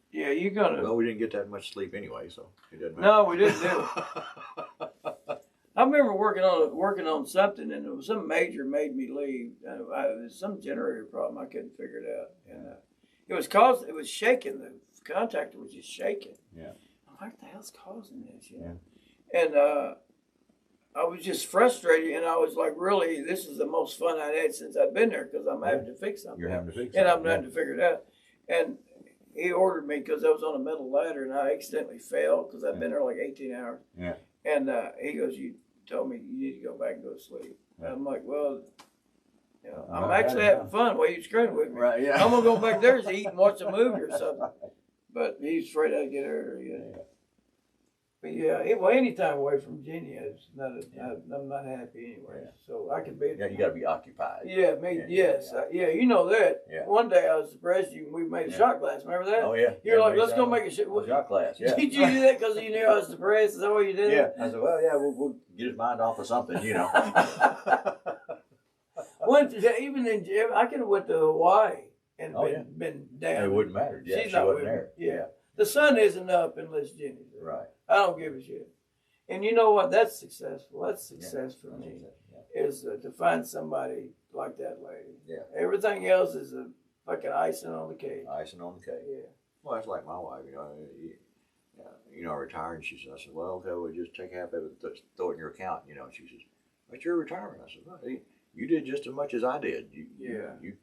Yeah, you're gonna. Well, we didn't get that much sleep anyway, so it doesn't matter. No, we didn't do it. I remember working on something, and it was some major made me leave. It was some generator problem. I couldn't figure it out, and it was shaking. The contactor was just shaking. Yeah. I'm like, what the hell's causing this? And I was just frustrated, and I was like, really, this is the most fun I'd had since I've been there because I'm having to fix something. You're having to fix and I'm having to figure it out, and. He ordered me because I was on a metal ladder and I accidentally fell because I've been there like 18 hours. Yeah. And he goes, you told me you need to go back and go to sleep. Yeah. I'm like, well, I'm actually having fun. Why are you screwing with me? Right, yeah. I'm going to go back there to eat and watch a movie or something. But he's afraid I'd get hurt. But any time away from Virginia, I'm not happy anyway. Yeah. So I could be. Yeah, you got to be occupied. Yeah, yes. You know that. Yeah. One day I was surprised we made a shot glass. Remember that? Oh, yeah. You're like, let's go make a shot glass. Yeah. Did you do that because you knew I was depressed? Is that why you did it? Yeah. I said, well, we'll get his mind off of something, I could have went to Hawaii and been down. It wouldn't matter. Yeah, she's she not wasn't with there. Me. Yeah. The sun isn't up unless Jenny's there. Right. I don't give a shit. And you know what? That's successful. That's success for me. Is to find somebody like that lady. Yeah. Everything else is a fucking icing on the cake. Icing on the cake. Yeah. Well, that's like my wife. I retired, and I said, well, okay, we'll just take half of it, throw it in your account. She says, but you're retiring. I said, well, you did just as much as I did. You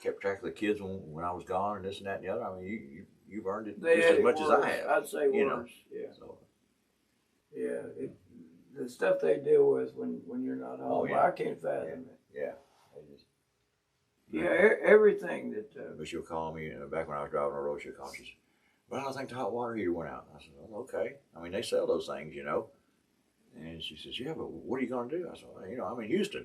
kept track of the kids when I was gone, and this and that and the other. I mean, you've earned it just as much as I have. I'd say worse. Yeah. So. Yeah. The stuff they deal with when you're not home, I can't fathom it. Yeah. Everything that. But she'll call me back when I was driving on the road. She'll call me. She says, well, I think the hot water heater went out. I said, well, okay. I mean, they sell those things, And she says, yeah, but what are you going to do? I said, well, I'm in Houston.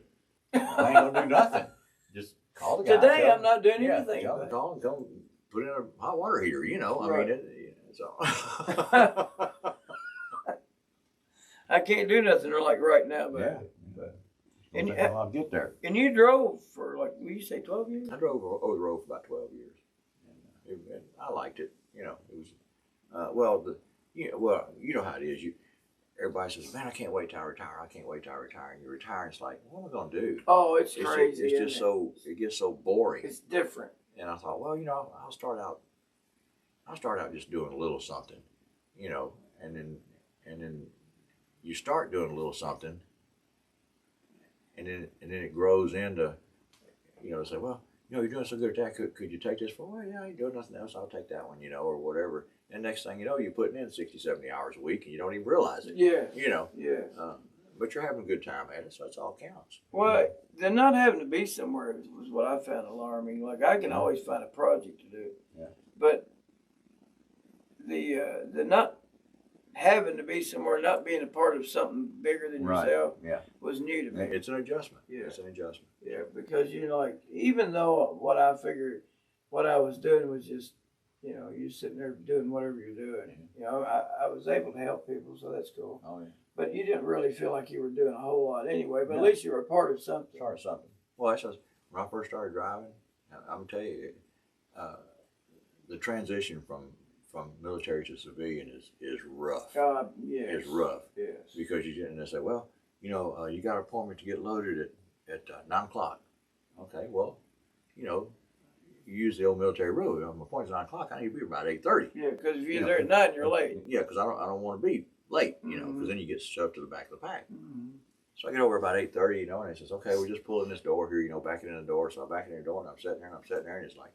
I ain't going to do nothing. Just call the guy. Today, I'm not doing anything. Tell him, call and come put in a hot water heater. Right. I mean, so. I can't do nothing like right now, but. And I'll get there. And you drove for will you say 12 years? I drove over the road for about 12 years. And I liked it. It was, you know how it is. Everybody says, man, I can't wait till I retire. I can't wait till I retire. And you retire, and it's like, what am I going to do? Oh, it's crazy. It's just it gets so boring. It's different. And I thought, well, I'll start out just doing a little something, and then you start doing a little something, and then it grows into, say, well, you're doing so good at that. Could you take this for? Well, yeah, you're doing nothing else. I'll take that one, or whatever. And next thing you know, you're putting in 60, 70 hours a week, and you don't even realize it. Yeah. Yeah. But you're having a good time at it, so that's all counts. Well, the not having to be somewhere was what I found alarming. Like, I can always find a project to do. Yeah. But the not having to be somewhere, not being a part of something bigger than yourself, was new to me. It's an adjustment. Yeah. It's an adjustment. Yeah, because like, even though what I figured, what I was doing was just, you're sitting there doing whatever you're doing. I was able to help people, so that's cool. Oh yeah. But you didn't really feel like you were doing a whole lot anyway. But at least you were a part of something. Well, that's just, when I first started driving, I'm gonna tell you, the transition from military to civilian is rough. Yes. It's rough. Yes. Because they say, well, you got an appointment to get loaded at 9 o'clock. Okay, well, you use the old military rule. My appointment's 9 o'clock. I need to be about 8:30. Yeah, because if you're there at 9, you're late. Yeah, because I don't want to be late. Because then you get shoved to the back of the pack. So I get over about 8:30. And it says, okay, we're just pulling this door here. Backing in the door. So I back in the door, and I'm sitting there, and it's like,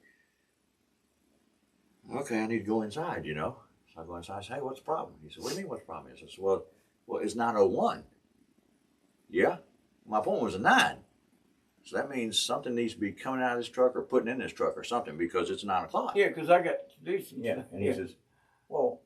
okay, I need to go inside. So I go inside. I say, hey, what's the problem? He said, what do you mean, what's the problem? I said, well, it's 9:01. Yeah, my appointment was at 9. So that means something needs to be coming out of this truck or putting in this truck or something because it's 9 o'clock. Yeah, because I got to do some stuff. And he says, well,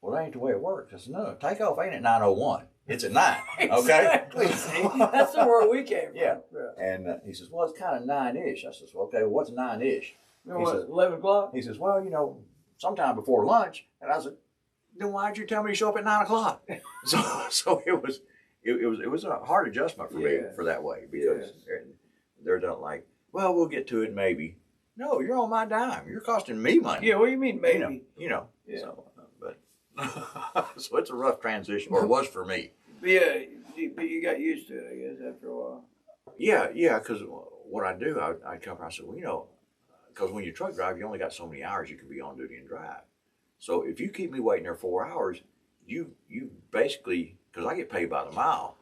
that ain't the way it works. I said, no, takeoff ain't at 9:01. It's at 9. Okay? Exactly. That's the word we came from. Yeah. And he says, well, it's kind of 9-ish. I says, well, okay, what's 9-ish? He says, 11 o'clock? He says, well, sometime before lunch. And I said, then why'd you tell me to show up at 9 o'clock? So it was a hard adjustment for me for that way because they're not like, well, we'll get to it maybe. No, you're on my dime. You're costing me money. Yeah, what do you mean maybe? Yeah. So, so it's a rough transition, or it was for me. Yeah, but you got used to it, I guess, after a while. Yeah, because what I do, I come and I said, well, because when you truck drive, you only got so many hours you can be on duty and drive. So if you keep me waiting there 4 hours, you basically, because I get paid by the mile,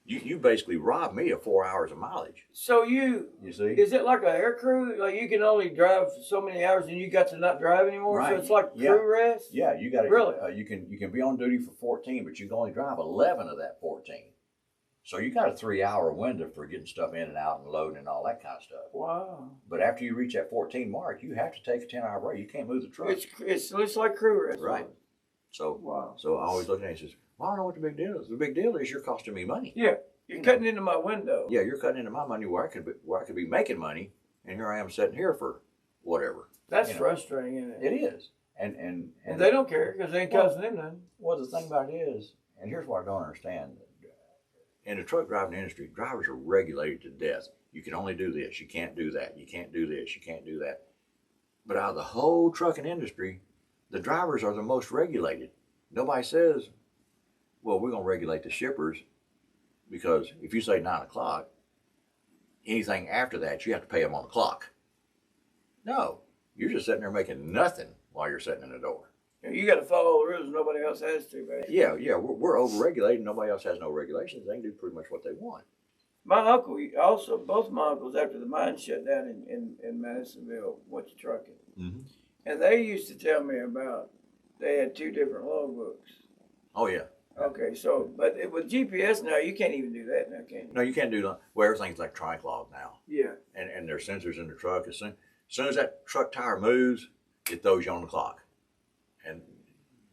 you basically rob me of 4 hours of mileage. So you see, is it like an air crew? Like you can only drive so many hours and you got to not drive anymore? Right. So it's like crew rest? Yeah, you got to. Really? You can be on duty for 14, but you can only drive 11 of that 14. So you got a 3-hour window for getting stuff in and out and loading and all that kind of stuff. Wow. But after you reach that 14 mark, you have to take a 10-hour break. You can't move the truck. It's like crew rest. Right. So So I always look at it and says, well, I don't know what the big deal is. The big deal is you're costing me money. Yeah. You're cutting into my window. Yeah, you're cutting into my money where I could be making money, and here I am sitting here for whatever. That's frustrating, isn't it? It is. And they don't care because they ain't costing them nothing. Well, the thing about it is, and here's what I don't understand. In the truck driving industry, drivers are regulated to death. You can only do this. You can't do that. You can't do this. You can't do that. But out of the whole trucking industry, the drivers are the most regulated. Nobody says, well, we're going to regulate the shippers because if you say 9 o'clock, anything after that, you have to pay them on the clock. No, you're just sitting there making nothing while you're sitting in the door. You got to follow the rules. Nobody else has to, basically. Yeah, we're overregulated. Nobody else has no regulations. They can do pretty much what they want. My uncle, also, both my uncles, after the mine shut down in Madisonville, went to trucking. Mm-hmm. And they used to tell me about, they had 2 different logbooks. Oh, yeah. Okay, so, but with GPS now, you can't even do that now, can you? No, you can't do that. Well, everything's electronic log now. Yeah. And there's sensors in the truck. As soon as that truck tire moves, it throws you on the clock. And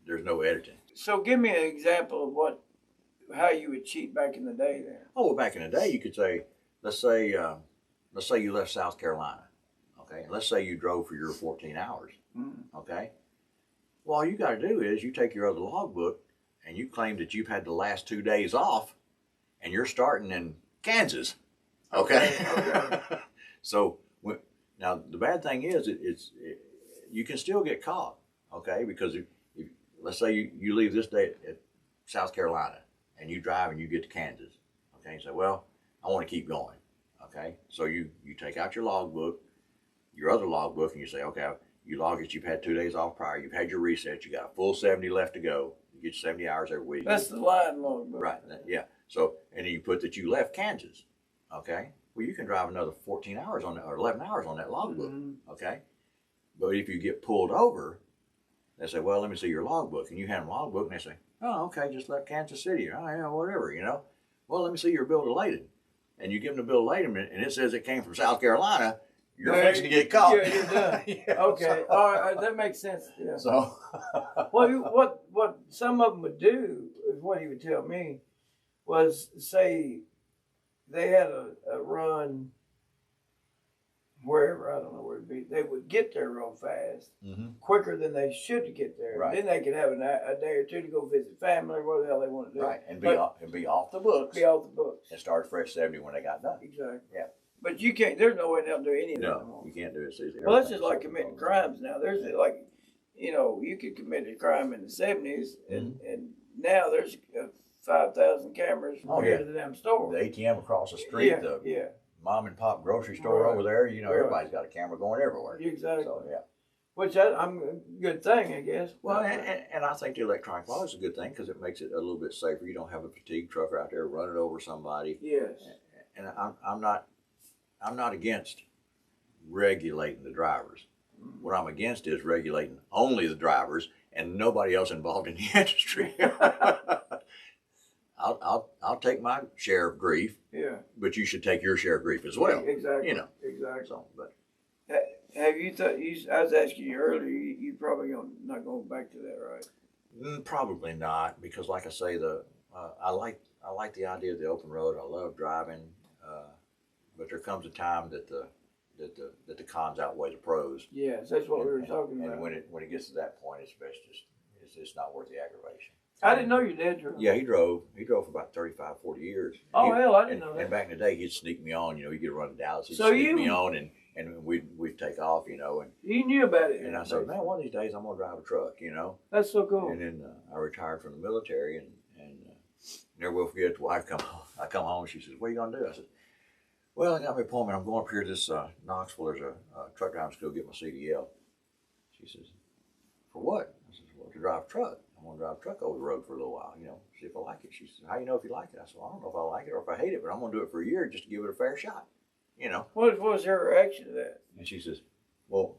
there's no editing. So give me an example of how you would cheat back in the day then. Oh, well, back in the day, you could say, let's say you left South Carolina, okay? And let's say you drove for your 14 hours, okay? Well, all you got to do is you take your other logbook and you claim that you've had the last 2 days off and you're starting in Kansas, okay? So now the bad thing is you can still get caught. Okay, because if let's say you leave this day at South Carolina and you drive and you get to Kansas, okay, you say, well, I want to keep going, okay? So you take out your logbook, your other logbook, and you say, okay, you log it, you've had 2 days off prior, you've had your reset, you got a full 70 left to go, you get 70 hours every week. That's the line logbook. Right, yeah. So, and then you put that you left Kansas, okay? Well, you can drive another 14 hours on that, or 11 hours on that logbook, okay? But if you get pulled over, they say, well, let me see your logbook. And you hand them a logbook, and they say, oh, okay, just left Kansas City. Oh, yeah, whatever, you know. Well, let me see your bill of lading. And you give them the bill of lading, and it says it came from South Carolina. You're fixing to get caught. Yeah, you're done. Yeah, okay, all right, that makes sense. Yeah. So, well, what some of them would do is what he would tell me was say they had a run wherever, I don't know where it'd be. They would get there real fast, quicker than they should get there. Right. Then they could have a day or two to go visit family or what the hell they want to do. right, and be off the books. Be off the books. And start fresh 70 when they got done. Exactly. Yeah. But you can't. There's no way they'll do anything. No, you can't do it. Well, that's just like committing crimes now. There's like, you could commit a crime in the 70s, and now there's 5,000 cameras near the damn store. The ATM across the street, mom and pop grocery store over there. Everybody's got a camera going everywhere. Exactly. So, yeah. Which I'm a good thing, I guess. Well, and I think the electronic law is a good thing because it makes it a little bit safer. You don't have a fatigue trucker out there running over somebody. Yes. And I'm not against regulating the drivers. What I'm against is regulating only the drivers and nobody else involved in the industry. I'll take my share of grief. Yeah. But you should take your share of grief as well. Exactly. Exactly. So, but have you thought? I was asking you earlier. You probably not going back to that, right? Probably not, because like I say, I like the idea of the open road. I love driving, but there comes a time that the cons outweigh the pros. Yes, that's what we were talking about. And when it gets to that point, it's best it's not worth the aggravation. I didn't know your dad drove. Yeah, he drove. He drove for about 35, 40 years. Oh, hell, I didn't know that. And back in the day, he'd sneak me on. You get to run to Dallas. He'd sneak me on, and we'd take off, And you knew about it. And I said, man, one of these days I'm gonna drive a truck, That's so cool. And then I retired from the military, and never will forget. The wife I come home. She says, "What are you gonna do?" I said, "Well, I got my appointment. I'm going up here to this Knoxville. There's a truck driving school. Get my CDL." She says, "For what?" I said, "Well, to drive a truck. I'm gonna drive a truck over the road for a little while. See if I like it." She said, "How do you know if you like it?" I said, "Well, I don't know if I like it or if I hate it, but I'm gonna do it for a year just to give it a fair shot." What was her reaction to that? And she says, well,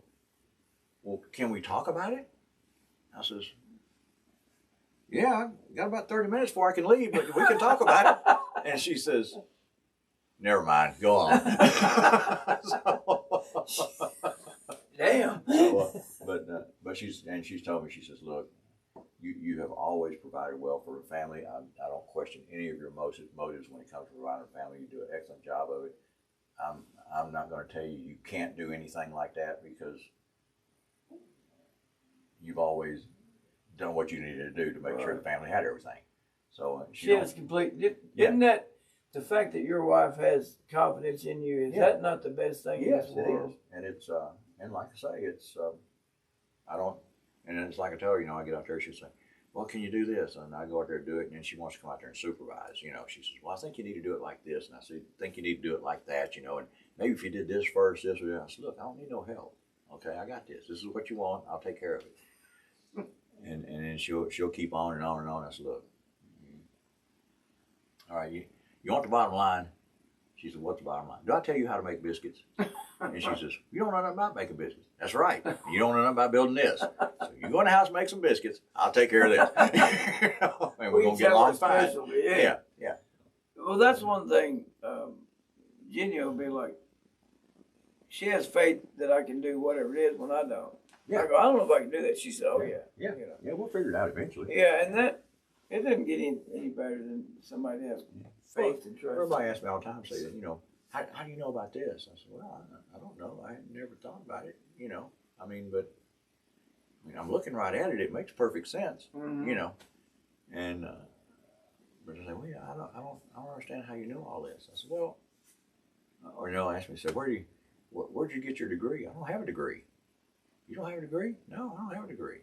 can we talk about it? I says, yeah, I got about 30 minutes before I can leave, but we can talk about it. And she says, never mind, go on. Damn. But she's told me, she says, look, you have always provided well for a family. I don't question any of your motives when it comes to providing a family. You do an excellent job of it. I'm not going to tell you can't do anything like that because you've always done what you needed to do to make sure the family had everything. So she has complete. Isn't that the fact that your wife has confidence in you? Is that not the best thing in this world? It is. And it's and like I say, it's I don't. And it's like I tell her, I get out there, she'll say, well, can you do this? And I go out there and do it, and then she wants to come out there and supervise. She says, well, I think you need to do it like this. And I said, I think you need to do it like that, and maybe if you did this first, this or that. I said, look, I don't need no help. Okay, I got this. This is what you want. I'll take care of it. And then she'll keep on and on and on. I said, look, all right, you want the bottom line? She said, what's the bottom line? Do I tell you how to make biscuits? And she says, you don't know nothing about making biscuits. That's right. You don't know nothing about building this. So you go in the house and make some biscuits. I'll take care of this. And we're going to get along fine. Yeah. Well, that's one thing. Jenny will be like, she has faith that I can do whatever it is when I don't. Yeah. I go, I don't know if I can do that. She said, oh, yeah. Yeah, we'll figure it out eventually. Yeah, and that, it doesn't get any better than somebody that has faith and trust. Everybody asks me all the time, say, how do you know about this? I said, well, I don't know. I had never thought about it, but I'm looking right at it. It makes perfect sense, and but I said, well, I don't understand how you know all this. I said, well, or asked me, said, where'd you get your degree? I don't have a degree. You don't have a degree? No, I don't have a degree.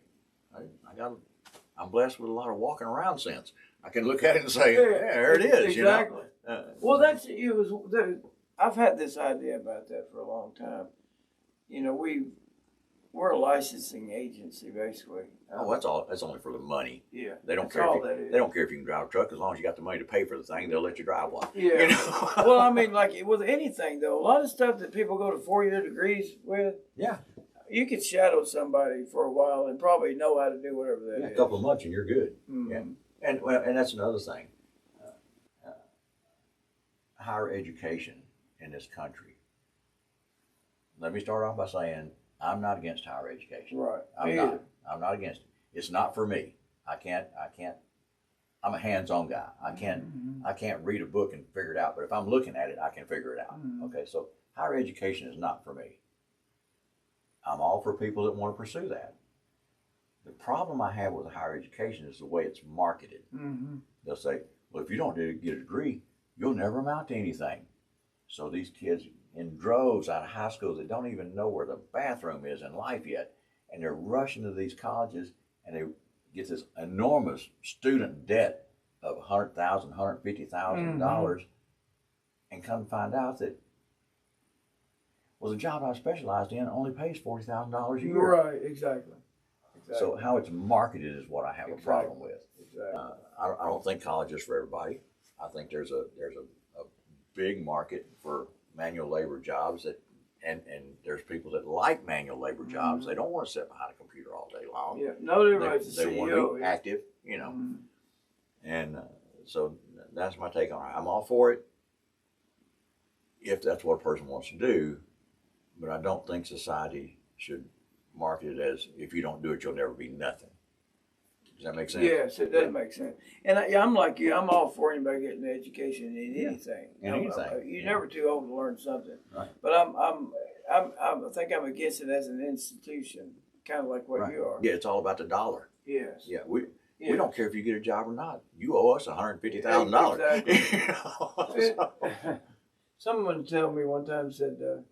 I'm blessed with a lot of walking around sense. I can look at it and say, yeah, there it is. Exactly. Well, I've had this idea about that for a long time. We're a licensing agency, basically. Oh, that's all. That's only for the money. Yeah, They don't that's care. all If that you, is. they don't care if you can drive a truck as long as you got the money to pay for the thing. They'll let you drive one. Yeah. You know? Well, I mean, like with anything though, a lot of stuff that people go to 4-year degrees with. Yeah. You could shadow somebody for a while and probably know how to do whatever that is. A couple of months and you're good. Mm-hmm. Yeah. And that's another thing. Higher education in this country. Let me start off by saying I'm not against higher education. Right. I'm not against it. It's not for me. I can't. I'm a hands-on guy. I can't read a book and figure it out. But if I'm looking at it, I can figure it out. Mm-hmm. Okay. So higher education is not for me. I'm all for people that want to pursue that. The problem I have with higher education is the way it's marketed. Mm-hmm. They'll say, well, if you don't get a degree, you'll never amount to anything. So these kids in droves out of high schools that don't even know where the bathroom is in life yet, and they're rushing to these colleges, and they get this enormous student debt of $100,000, $150,000, and come to find out that, well, the job I specialized in only pays $40,000 a year. Right, exactly. So how it's marketed is what I have a problem with. Exactly. I don't think college is for everybody. I think there's a big market for manual labor jobs and there's people that like manual labor jobs. They don't want to sit behind a computer all day long. Yeah, no, They want to be active, you know. Mm-hmm. And so that's my take on it. I'm all for it if that's what a person wants to do, but I don't think society should market it as if you don't do it, you'll never be nothing. Does that make sense? Yes, it does make sense. And I'm like you. I'm all for anybody getting an education in anything. You're never too old to learn something. Right. But I think I'm against it as an institution, kind of like what you are. Yeah, it's all about the dollar. Yes. Yeah, we don't care if you get a job or not. You owe us $150,000. Exactly. Someone told me one time said that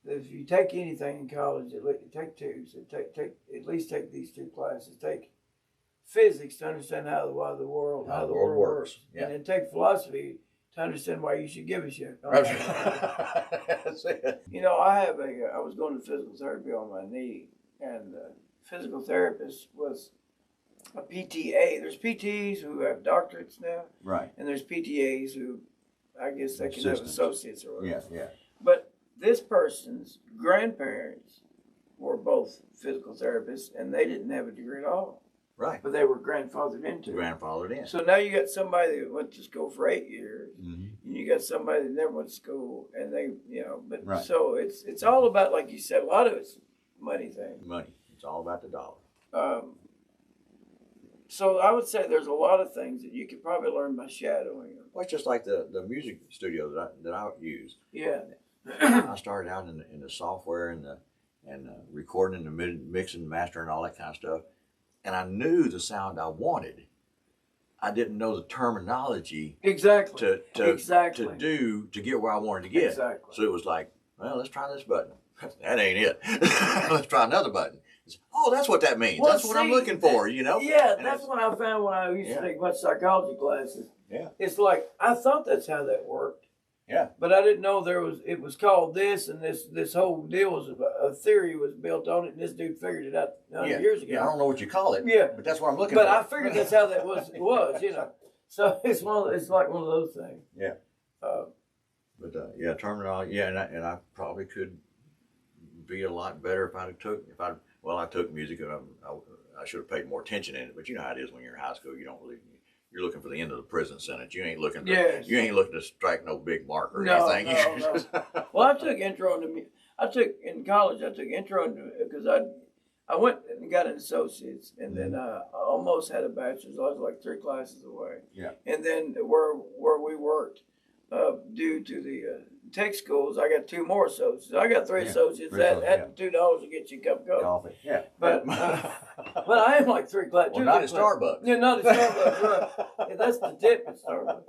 if you take anything in college, take two. So at least take these two classes. Take physics to understand how the world works. Yeah. And then take philosophy to understand why you should give a shit. That's it. You know, I was going to physical therapy on my knee, and the physical therapist was a PTA. There's PTs who have doctorates now. Right. And there's PTAs who, I guess they can have associates or whatever. Yeah. But this person's grandparents were both physical therapists, and they didn't have a degree at all. Right. But they were grandfathered into. Grandfathered in. So now you got somebody that went to school for 8 years, Mm-hmm. and you got somebody that never went to school, and they, but right. So it's all about, like you said, a lot of it's money thing. Money. It's all about the dollar. So I would say there's a lot of things that you could probably learn by shadowing. Well, it's just like the music studio that I use. Yeah. I started out in the software and the recording and the mixing, mastering, and all that kind of stuff. And I knew the sound I wanted. I didn't know the terminology exactly to get where I wanted to get. Exactly. So it was like, well, let's try this button. That ain't it. Let's try another button. Oh, that's what that means. Well, that's what I'm looking for, Yeah, that's what I found when I used to take much psychology classes. Yeah. It's like, I thought that's how that worked. Yeah. But I didn't know it was called this, and this whole deal was a theory was built on it, and this dude figured it out 100 years ago. Yeah, I don't know what you call it. Yeah. But that's what I'm looking for. But I figured that's how that was, So it's like one of those things. Yeah. Terminology, and I probably could be a lot better if I took music, and I should have paid more attention in it, but you know how it is when you're in high school, you're looking for the end of the prison sentence. You ain't looking to strike no big mark or anything. No. Well, I took intro into in college. I took intro into because I went and got an associate's, and then I almost had a bachelor's. I was like 3 classes away. Yeah. And then where we worked, due to the tech schools, I got 2 more associates. I got 3 associates at $2 to get you a cup of coffee. Yeah. But but I am like 3 classes. Well, not at Starbucks. Yeah, not at Starbucks. Right. Yeah, that's the tip at Starbucks.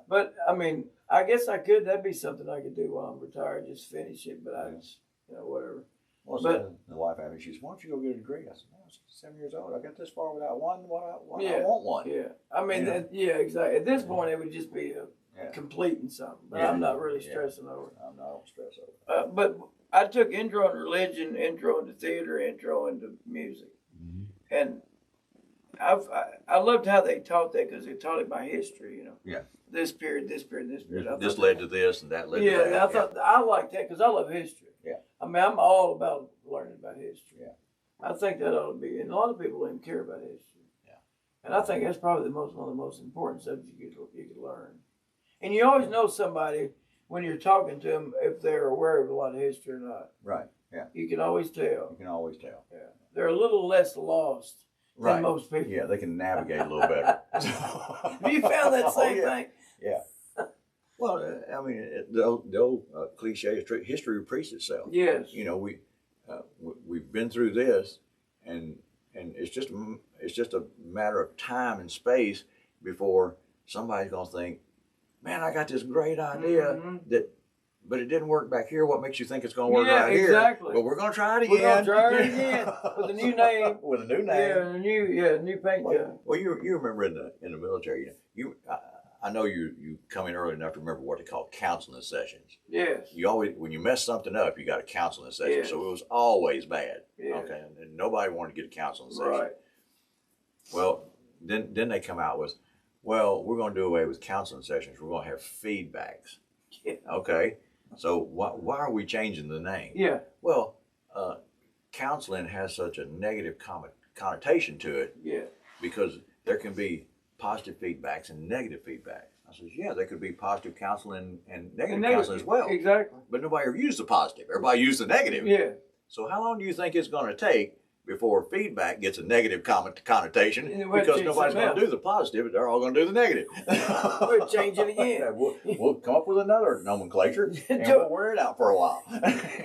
But I mean, I guess I could. That'd be something I could do while I'm retired. Just finish it. But I just, whatever. Well, so the wife asked me, she said, "Why don't you go get a degree?" I said, "No, I'm 7 years old. I got this far without one. Why I want one?" Yeah. I mean, exactly. At this point, it would just be completing something. But I'm not really stressing over it. I don't stress over it. But I took intro in religion, intro into theater, intro into music, and I loved how they taught that because they taught it by history. You know. Yeah. This period, this period, this period. This led to this, and that led to that. Yeah, I thought I liked that because I love history. Yeah. I mean, I'm all about learning about history. Yeah. I think that ought to be, and a lot of people don't even care about history. Yeah. And I think that's probably one of the most important subjects you could learn. And you always know somebody when you're talking to them if they're aware of a lot of history or not. Right. Yeah. You can always tell. You can always tell. Yeah. They're a little less lost than most people. Yeah, they can navigate a little better. Have you found that same thing? Yeah. Well, I mean, the old cliche, history repeats itself. Yes. You know, we've been through this, and it's just a matter of time and space before somebody's gonna think, man, I got this great idea but it didn't work back here. What makes you think it's gonna work right here? Exactly. But we're gonna try it again. We're gonna try it again with a new name. With a new name. Yeah, new paint job. Well, you remember in the military, I know you come in early enough to remember what they call counseling sessions. Yes. You always, when you mess something up, you got a counseling session. Yes. So it was always bad. Yes. Okay, and nobody wanted to get a counseling session. Right. Well, then they come out with, well, we're going to do away with counseling sessions. We're going to have feedbacks. Yeah. Okay, so why are we changing the name? Yeah. Well, counseling has such a negative connotation to it. Yeah. Because there can be positive feedbacks and negative feedback. I says, yeah, there could be positive counseling and negative counseling as well. Exactly. But nobody ever used the positive. Everybody used the negative. Yeah. So how long do you think it's going to take before feedback gets a negative connotation? Because nobody's going to do the positive, they're all going to do the negative. We'll change it again. We'll come up with another nomenclature and we'll wear it out for a while.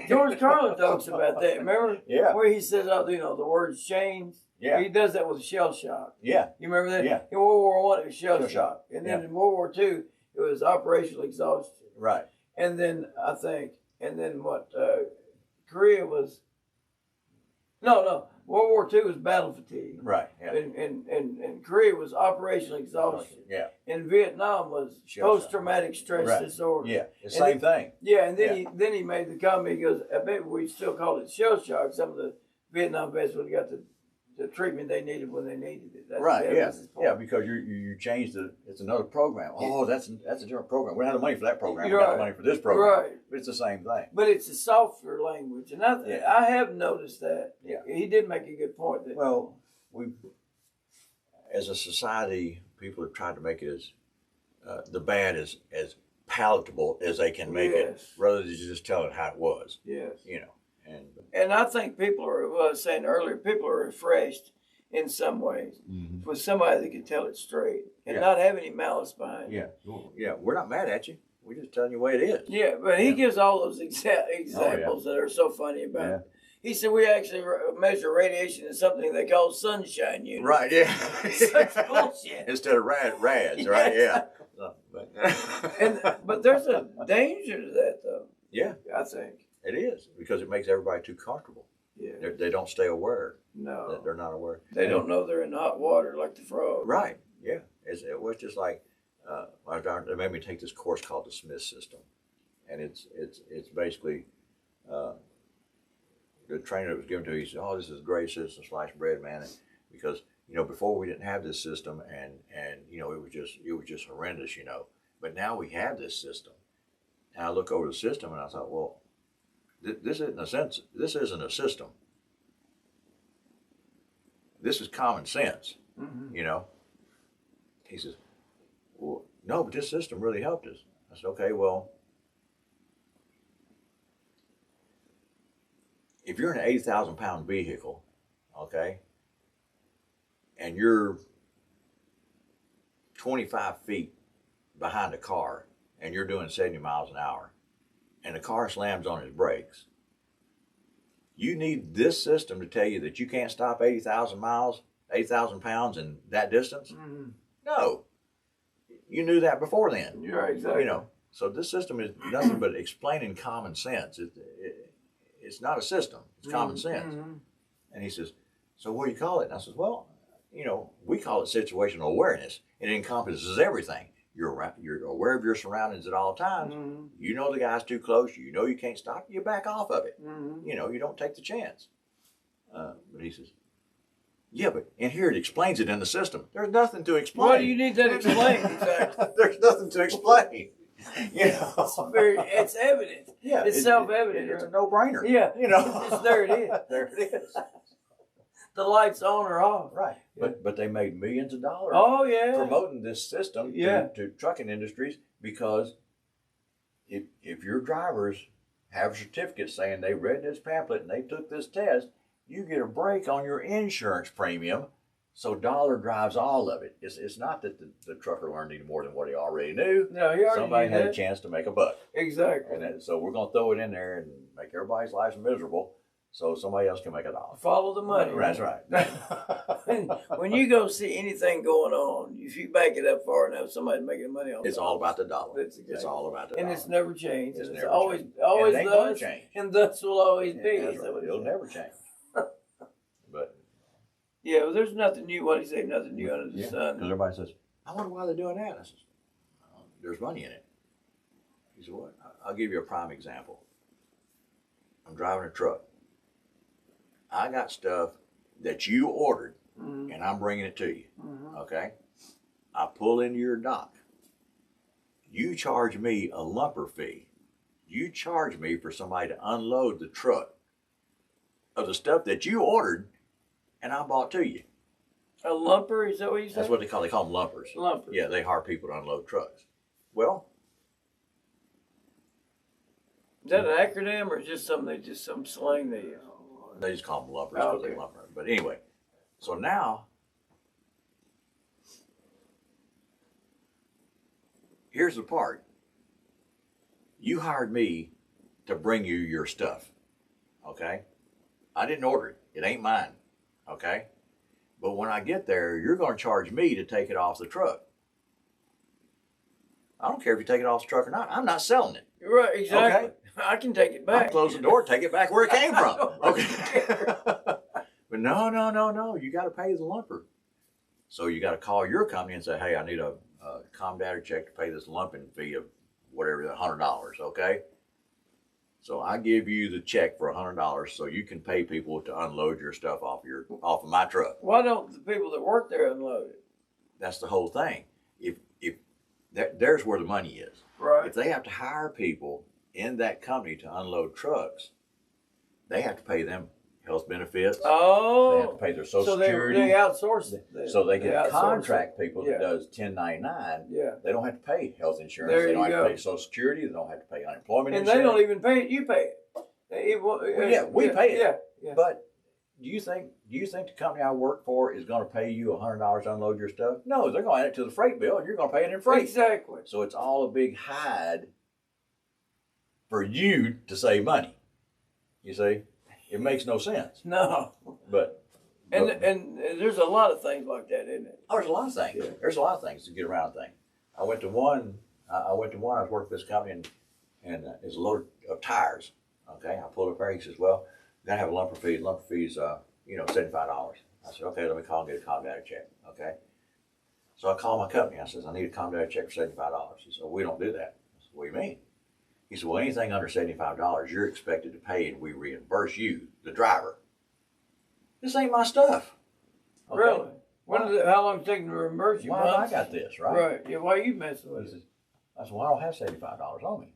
George Carlin talks about that. Remember? Yeah. Where he says, the words change. Yeah. He does that with shell shock. Yeah. You remember that? Yeah. In World War I, it was shell shock. And then in World War II, it was operational exhaustion. Right. And then Korea was, World War II was battle fatigue. Right. Yeah. And Korea was operational exhaustion. Yeah. And Vietnam was post-traumatic stress disorder. Yeah. The same thing. Yeah. And then he made the comment. He goes, I bet we still call it shell shock. Some of the Vietnam vets would have got the treatment they needed when they needed it. Yeah, because you changed it's another program. Oh, that's a different program. We don't have the money for that program. We got the money for this program. Right. But it's the same thing. But it's a softer language, and I have noticed that. Yeah. He did make a good point. That we, as a society, people have tried to make it as the bad as palatable as they can make it, rather than just tell it how it was. Yes. You know. And I think people are, well, I was saying earlier, people are refreshed in some ways with somebody that can tell it straight and not have any malice behind it. Yeah, we're not mad at you. We're just telling you the way it is. Yeah, but he gives all those examples that are so funny about it. He said we actually measure radiation in something they call sunshine units. Right, yeah. Such bullshit. Instead of rads, right? Yeah. But there's a danger to that, though. Yeah. I think. It is, because it makes everybody too comfortable. Yeah. They don't stay aware. No. They're not aware. They don't know they're in hot water like the frog. Right, yeah. It was just like, they made me take this course called the Smith System. And it's basically, the trainer that was given to me, he said, oh, this is a great system, sliced bread, man. Because, before we didn't have this system and it was just horrendous, But now we have this system. And I look over the system and I thought, well, this isn't a system. This is common sense, He says, well, no, but this system really helped us. I said, okay, well, if you're in an 80,000-pound vehicle, okay, and you're 25 feet behind a car and you're doing 70 miles an hour, and the car slams on its brakes, you need this system to tell you that you can't stop 80,000 pounds in that distance? Mm-hmm. No. You knew that before then. Yeah, exactly. So this system is nothing but explaining common sense. It's not a system. It's common sense. Mm-hmm. And he says, so what do you call it? And I says, well, we call it situational awareness. It encompasses everything. you're aware of your surroundings at all times. Mm-hmm. You know the guy's too close. You know you can't stop. You back off of it. Mm-hmm. You know, you don't take the chance. But he says, yeah, but in here it explains it in the system. There's nothing to explain. Why do you need that explained? Exactly. There's nothing to explain. You know, it's evident. Yeah, it's self-evident. It's a no-brainer. Yeah, you know, there it is. There it is. The lights on or off. Right, yeah. But they made millions of dollars. Oh yeah, promoting this system to trucking industries, because if your drivers have a certificate saying they read this pamphlet and they took this test, you get a break on your insurance premium. So dollar drives all of it. It's not that the trucker learned any more than what he already knew. No, he already Somebody knew had that. a chance to make a buck. Exactly. And so we're going to throw it in there and make everybody's lives miserable so somebody else can make $1. Follow the money. That's right. When you go see anything going on, if you back it up far enough, somebody's making money on it. It's all about the dollar. That's exactly. It's all about the and dollar. It's never changed. It's It's never always changed. always and it ain't gonna thus, change. and thus will always be. That's right. It'll never change. But yeah, well, there's nothing new. What do you say? Nothing new under the sun. Because everybody says, I wonder why they're doing that. I says, there's money in it. He said, what? I'll give you a prime example. I'm driving a truck. I got stuff that you ordered, Mm-hmm. and I'm bringing it to you. Mm-hmm. Okay? I pull into your dock. You charge me a lumper fee. You charge me for somebody to unload the truck of the stuff that you ordered and I bought to you. A lumper? Is that what you said? That's what they call them lumpers. Lumpers. Yeah, they hire people to unload trucks. Well, is that an acronym or just some slang they use? they just call them lumpers because they lumper. But anyway, so now, here's the part. You hired me to bring you your stuff, okay? I didn't order it. It ain't mine, okay? But when I get there, you're going to charge me to take it off the truck. I don't care if you take it off the truck or not. I'm not selling it. Right, exactly. Okay? I can take it back. I'll close the door, take it back where it came from. Okay. But no. You got to pay the lumper. So you got to call your company and say, hey, I need a com data check to pay this lumping fee of whatever, $100, okay? So I give you the check for $100 so you can pay people to unload your stuff off of my truck. Why don't the people that work there unload it? That's the whole thing. If there's where the money is. Right. If they have to hire people in that company to unload trucks, they have to pay them health benefits. Oh. They have to pay their Social so Security. They outsource it. So they get contract people Yeah. that does 1099. Yeah. They don't have to pay health insurance. There They you don't have go. to pay Social Security. They don't have to pay unemployment And insurance. they don't even pay it. You pay it. We pay it. Yeah. But do you think the company I work for is going to pay you $100 to unload your stuff? No, they're going to add it to the freight bill, and you're going to pay it in freight. Exactly. So it's all a big hide for you to save money. You see, it makes no sense. No. But and there's a lot of things like that, isn't it? Oh, there's a lot of things. Yeah. There's a lot of things to get around things. I was working for this company, and it's a load of tires. Okay, I pulled up there. He says, well, you gotta have a lumper fee. Lumper fee's $75. I said, okay, let me call and get a com data check. Okay. So I called my company. I says, I need a com data check for $75. He said, well, we don't do that. I said, what do you mean? He said, well, anything under $75, you're expected to pay, and we reimburse you, the driver. This ain't my stuff. Okay? Really? How long is it taking to reimburse you? Why have I got this, right? Right. Yeah, why are you messing with it? I said, well, I don't have $75 on me.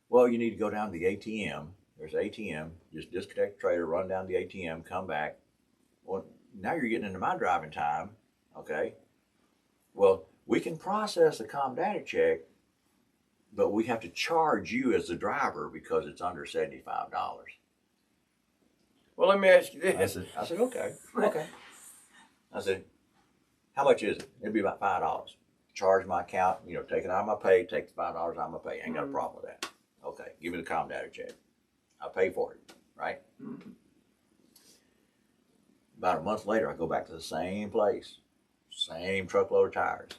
Well, you need to go down to the ATM. There's an ATM. Just disconnect the trailer, run down to the ATM, come back. Well, now you're getting into my driving time, okay? Well, we can process a com data check, but we have to charge you as the driver because it's under $75. Well, let me ask you this. I said, okay. I said, how much is it? It'd be about $5. Charge my account, take it out of my pay, take the $5 out of my pay. Ain't got a problem with that. Okay, give me the com data check. I'll pay for it, right? Mm-hmm. About a month later, I go back to the same place, same truckload of tires.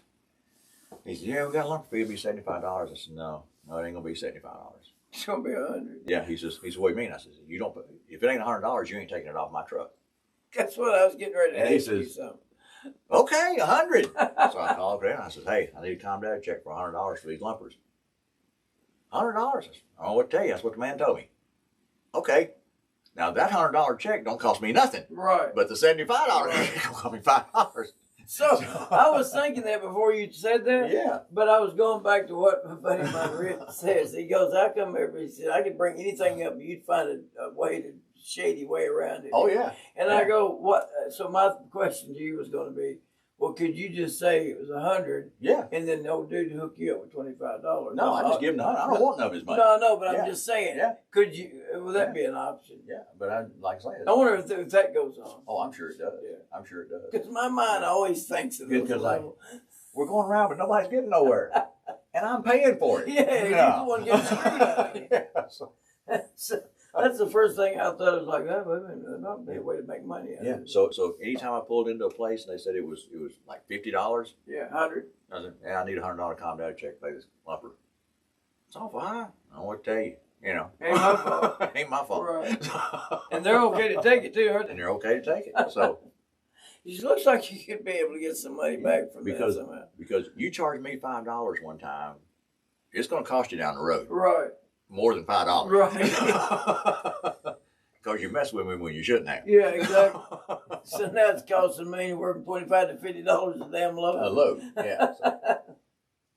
He said, yeah, we got a lumper fee, it'll be $75. I said, no, it ain't gonna be $75. It's gonna be $100. Yeah, he says, what do you mean? I said, if it ain't $100, you ain't taking it off my truck. That's what I was getting ready to And he ask you says, something. Okay, 100. So I called Grant. I said, hey, I need a comdad check for $100 for these lumpers. $100. I don't know what to tell you. That's what the man told me. Okay. Now that $100 check don't cost me nothing. Right. But the $75 check will cost me $5. So I was thinking that before you said that. Yeah. But I was going back to what my buddy of mine Rich says. He goes, "How come everybody said I could bring anything up, but you'd find a way to shady way around it?" Oh yeah. And I go, "What?" So my question to you was going to be, well, could you just say it was 100? Yeah. And then the old dude hook you up with $25? No, I just give him the 100. I don't want none of his money. No, I know, but I'm just saying. Yeah. Could you? Would that be an option? Yeah, but I like I say. I wonder if that goes on. Oh, I'm sure it does. Yeah. I'm sure it does. Because my mind always thinks of those levels. We're going around, but nobody's getting nowhere, and I'm paying for it. Yeah, you're the one getting screwed out of it. Yeah, so. That's the first thing I thought. Was like, that would not be a way to make money out of it. So anytime I pulled into a place and they said it was like $50. Yeah, 100. I said, yeah, I need a $100 comdad check to pay this lumper. It's all fine. I don't know what to tell you. You know, ain't my fault. Ain't my fault. Right. And they're okay to take it too, aren't they? And they're okay to take it. So it looks like you could be able to get some money back from that somehow. Because you charged me $5 one time, it's going to cost you down the road. Right. More than $5. Right. Because you mess with me when you shouldn't have. Yeah, exactly. So now it's costing me anywhere from $25 to $50 a damn load. A load, yeah. So,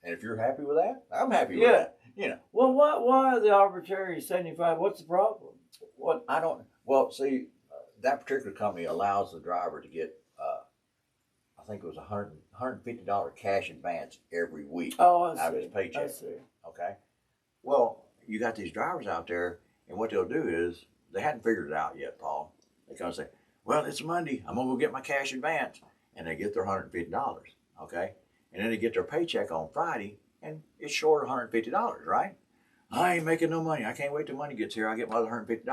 and if you're happy with that, I'm happy with that. You know. Well, why the arbitrary 75? What's the problem? What I don't. Well, see, that particular company allows the driver to get, I think it was $150 cash advance every week out of his paycheck. I see. Okay. Well, you got these drivers out there, and what they'll do is they hadn't figured it out yet, Paul. They kind of say, "Well, it's Monday. I'm gonna go get my cash advance," and they get their $150. Okay, and then they get their paycheck on Friday, and it's short of $150, right? I ain't making no money. I can't wait till money gets here. I get my other $150.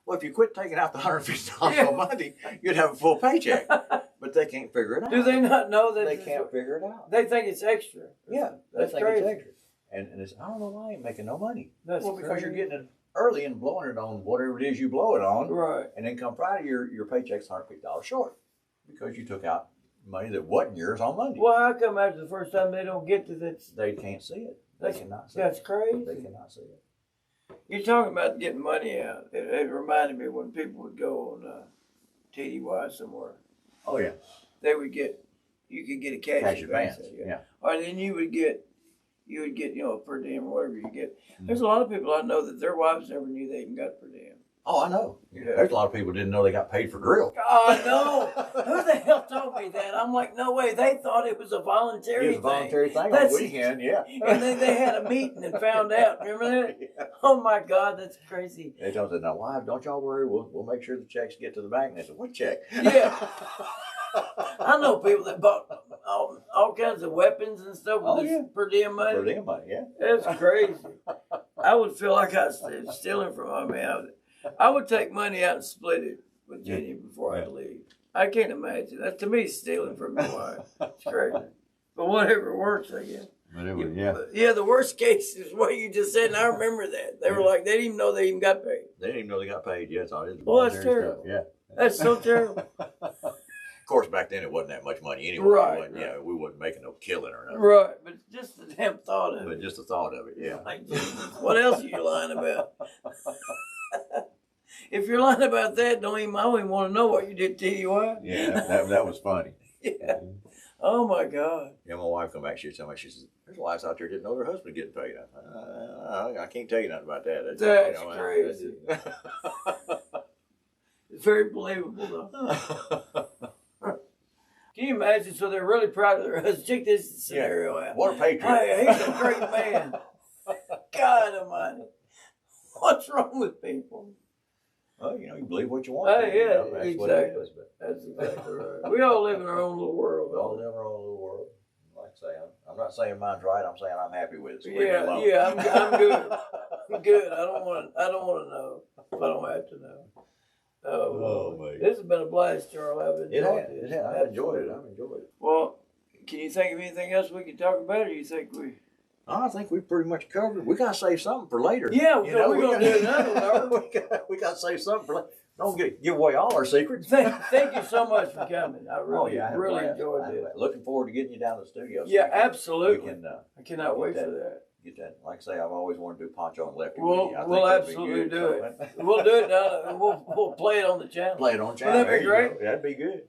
Well, if you quit taking out the $150 on Monday, you'd have a full paycheck. But they can't figure it out. Do they not know that they can't figure it out? They think it's extra. Yeah, that's they think crazy. it's extra. And it's, I don't know why I ain't making no money. That's because crazy. you're getting it early and blowing it on whatever it is you blow it on. Right. And then come Friday, your paycheck's $150 short because you took out money that wasn't yours on Monday. Well, how come after the first time they don't get to that? They can't see it. They cannot see That's it. crazy. They cannot see it. You're talking about getting money out. It reminded me when people would go on TDY somewhere. Oh, yeah. They would get, you could get a cash advance. Yeah. Or then you would get, per diem or whatever you get. There's a lot of people I know that their wives never knew they even got per diem. Oh, I know. Yeah. There's a lot of people didn't know they got paid for drill. Oh, no. Who the hell told me that? I'm like, no way. They thought it was a voluntary thing. It was a voluntary thing on the weekend, yeah. And then they had a meeting and found out. Remember that? Yeah. Oh, my God, that's crazy. They told us, now, wives, don't y'all worry. We'll make sure the checks get to the bank. And they said, what check? Yeah. I know people that bought all kinds of weapons and stuff with this per diem money. Per diem money, yeah. That's crazy. I would feel like I was stealing from I would take money out and split it with Jenny before I leave. I can't imagine. That to me is stealing from my wife. It's crazy. But whatever works, I guess. But it was, yeah. Yeah, the worst case is what you just said, and I remember that. They were like, they didn't even know they even got paid. They didn't even know they got paid yet. So well, that's terrible. Stuff. Yeah. That's so terrible. Of course, back then it wasn't that much money anyway. Right. Yeah, we wasn't making no killing or nothing. Right, but just the damn thought of it. But just the thought of it, yeah. Like, what else are you lying about? If you're lying about that, I don't even want to know what you did to TDY. Yeah, that was funny. Yeah. Oh my God. Yeah, my wife come back. She tell me, she says, "There's wives out there didn't know their husband getting paid." I can't tell you nothing about that. That's crazy. It's very believable, though. Can you imagine? So they're really proud of their husband. Check this scenario out. What a patriot. Hey, he's a great man. God almighty. What's wrong with people? Well, you believe what you want. Hey, yeah, that's exactly. What it is, but. That's exactly right. We all live in our own little world. We all live in our own little world. Like I say, I'm not saying mine's right. I'm saying I'm happy with it. So I'm good. I'm good. I don't want to know if I don't have to know. Oh man. This has been a blast, Charles. I've enjoyed it. It has. I've enjoyed it. Well, can you think of anything else we can talk about, or you think we? I think we pretty much covered. We gotta save something for later. Yeah, we're gonna do another one. we gotta save something for later. Don't give away all our secrets. Thank you so much for coming. I really, really enjoyed it. this. Looking forward to getting you down to the studio. So absolutely. We can, I cannot wait for that. Get that. Like I say, I've always wanted to do Poncho and Lefty. We'll absolutely do it. We'll do it. We'll play it on the channel. Play it on the channel. That'd be great. That'd be good.